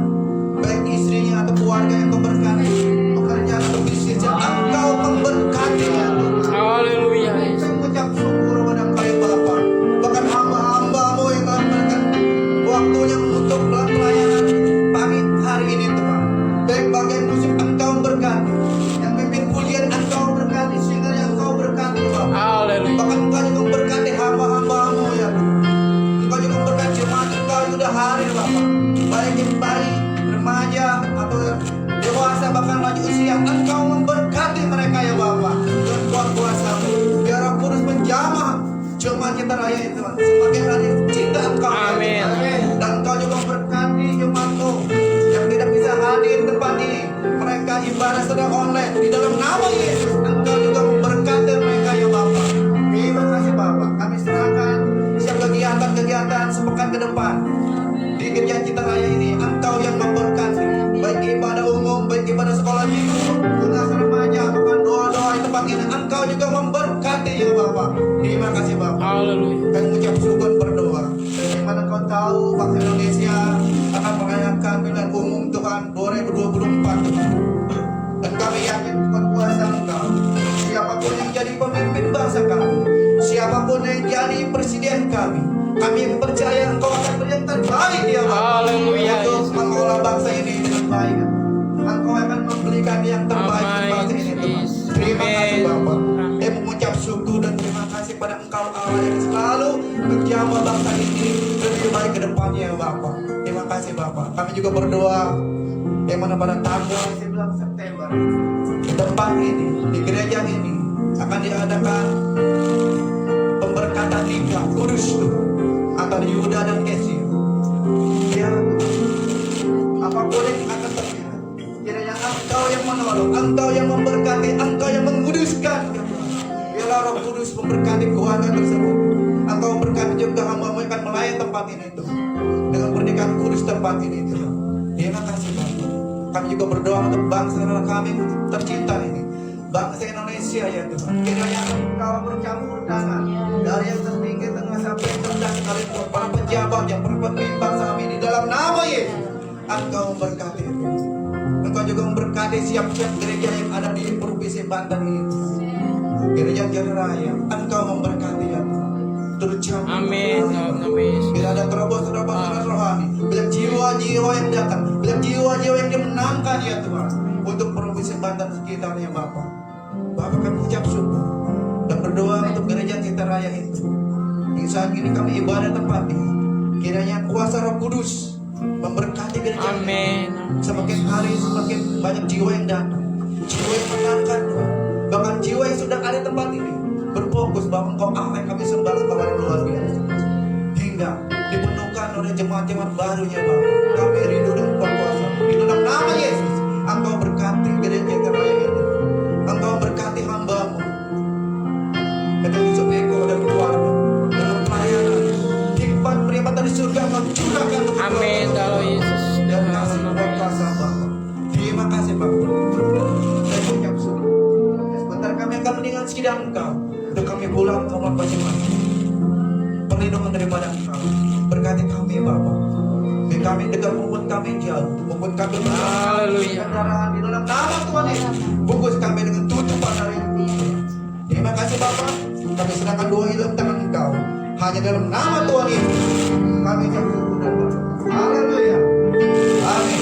[SPEAKER 5] baik istrinya atau keluarga yang Kau berkati, pekerjaan atau bisnisnya Engkau memberkati ya Tuhan.
[SPEAKER 3] Haleluya.
[SPEAKER 5] Saya mengucap syukur kepada Engkau ya Bapa. Bahkan hamba-hamba-Mu yang Kau berikan waktunya untuk pelayanan pagi hari ini Tuhan. Baik bagian musik Engkau berkati, yang pimpin pujian Engkau berkati, singer yang Engkau berkati Bapa.
[SPEAKER 3] Haleluya.
[SPEAKER 5] Bahkan Engkau juga memberkati hamba-hamba-Mu ya Tuhan. Engkau juga memberkati jemaat Engkau yang sudah hadir Bapa. Baik yang bayi, remaja atau dewasa bahkan lanjut usia, Engkau memberkati mereka ya Bapa. Dan kuat kuasa-Mu, biar Roh Kudus menjamah jemaat Citra Raya itu Tuhan. Semakin hadir cinta Engkau.
[SPEAKER 3] Amin.
[SPEAKER 5] Dan Engkau juga memberkati jemaat-Mu yang tidak bisa hadir di tempat ini. Mereka ibadah secara online di dalam nama Yesus. Engkau juga memberkati mereka ya Bapa. Terima kasih Bapa. Kami serahkan setiap kegiatan sepekan ke depan di gereja Citra Raya ini. Engkau yang memberkati, baik ibadah umum, baik ibadah sekolah minggu, tunas remaja, bahkan doa-doa di tempat ini. Engkau juga memberkati ya Bapa. Terima kasih Bapa.
[SPEAKER 3] Haleluya.
[SPEAKER 5] Kami mengucap syukur berdoa. Bagaimana Kau tahu bangsa Indonesia akan merayakan pemilihan umum Tuhan 2024 Tuhan. Dan kami yakin bukan kuasa Engkau. Siapapun yang jadi pemimpin bangsa kami, siapapun yang jadi presiden kami yang percaya Engkau akan beri yang terbaik ya Bapa.
[SPEAKER 3] Haleluya.
[SPEAKER 5] Untuk mengelola bangsa ini dengan baik. Engkau akan memberikan yang terbaik untuk bangsa ini Tuhan. Terima kasih Bapa. Saya mengucap syukur dan terima kasih pada Engkau Allah yang selalu menjaga bangsa ini lebih baik ke depannya ya Bapa. Terima kasih Bapa. Kami juga berdoa yang mana pada tanggal 11 September di tempat ini, di gereja ini akan diadakan pemberkatan nikah kudus Tuhan antara Yuda dan Esi. Ya apapun yang akan terjadi, kiranya Engkau yang menolong, Engkau yang memberkati, Engkau yang menguduskan ya Tuhan. Biarlah Roh Kudus memberkati keluarga tersebut. Engkau memberkati juga hamba-Mu yang akan melayani tempat ini Tuhan, dengan pernikahan kudus tempat ini Tuhan. Terima kasih Bapa. Kami juga berdoa untuk bangsa kami tercinta ini, bangsa Indonesia ya Tuhan. Kiranya Engkau bercampur tangan dari yang tertinggi tengah sampai yang rendah sekalipun, para pejabat yang berpemimpin bangsa kami di dalam nama Yesus. Engkau memberkati Tuhan. Engkau juga memberkati siap-siap gereja yang ada di provinsi Banten ini Tuhan. Gereja Citra Raya, Engkau memberkati ya Tuhan. Tercampur.
[SPEAKER 3] Amin. Amin.
[SPEAKER 5] Bila ada terobosan rohani, bila jiwa-jiwa yang datang, bila jiwa-jiwa yang dimenangkan ya Tuhan untuk provinsi Banten sekitarnya Bapa. Bapa kami ucap syukur dan berdoa untuk gereja Citra Raya itu. Di saat ini kami ibadah tempat ini, kiranya kuasa Roh Kudus memberkati gereja.
[SPEAKER 3] Amin.
[SPEAKER 5] Semakin hari semakin banyak jiwa yang datang, jiwa yang mengangkat Tuhan. Bahkan jiwa yang sudah ada di tempat ini berfokus bahwa Engkau Allah yang kami sembah Tuhan luar biasa. Hingga dipenuhkan oleh jemaat-jemaat barunya Bapa. Kami rindu dengan kuasa. Di dalam nama Yesus, Engkau berkati gereja terbaik ini. Engkau berkati hamba-Mu dengan Yusuf Eko dan keluarga, dalam pelayanan, hikmat pribadi dari surga Engkau curahkan untuk
[SPEAKER 3] Amin. Kalau Yesus.
[SPEAKER 5] dan kasih buat kuasa Bapa. Terima kasih Bapa. Saya ucap syukur. Sebentar kami akan meninggal sidang Engkau. Untuk kami pulang ke rumah masing-masing. Perlindungan daripada Engkau. Berkati kami Bapa. Dan kami dekat maupun kami jauh, maupun kami
[SPEAKER 3] Haleluya.
[SPEAKER 5] kendaraan di dalam nama Tuhan Yesus. Bungkus kami dengan tutupan dari Tuhan. Terima kasih Bapa. Kami serahkan doa hidup tangan Engkau. Hanya dalam nama Tuhan Yesus kami ucap syukur dan berdoa. Haleluya. Amin.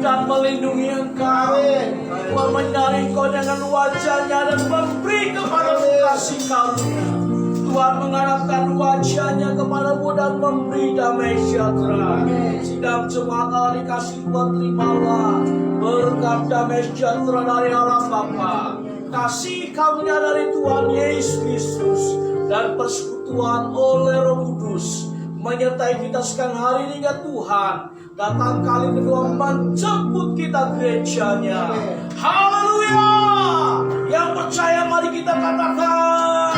[SPEAKER 4] dan melindungi engkau. Tuhan menyari engkau dengan wajahnya dan memberi kepadamu kasih karunia. Tuhan mengharapkan wajahnya kepadamu dan memberi damai sejahtera. Sidang jemaat Allah dikasih Tuhan, terimalah berkat damai sejahtera dari Allah Bapa, kasih karunia dari Tuhan Yesus Kristus, dan persekutuan oleh Roh Kudus menyertai kita sekarang hari ini. Ya Tuhan, datang kali kedua menjemput kita gerejanya. Haleluya. Yang percaya mari kita katakan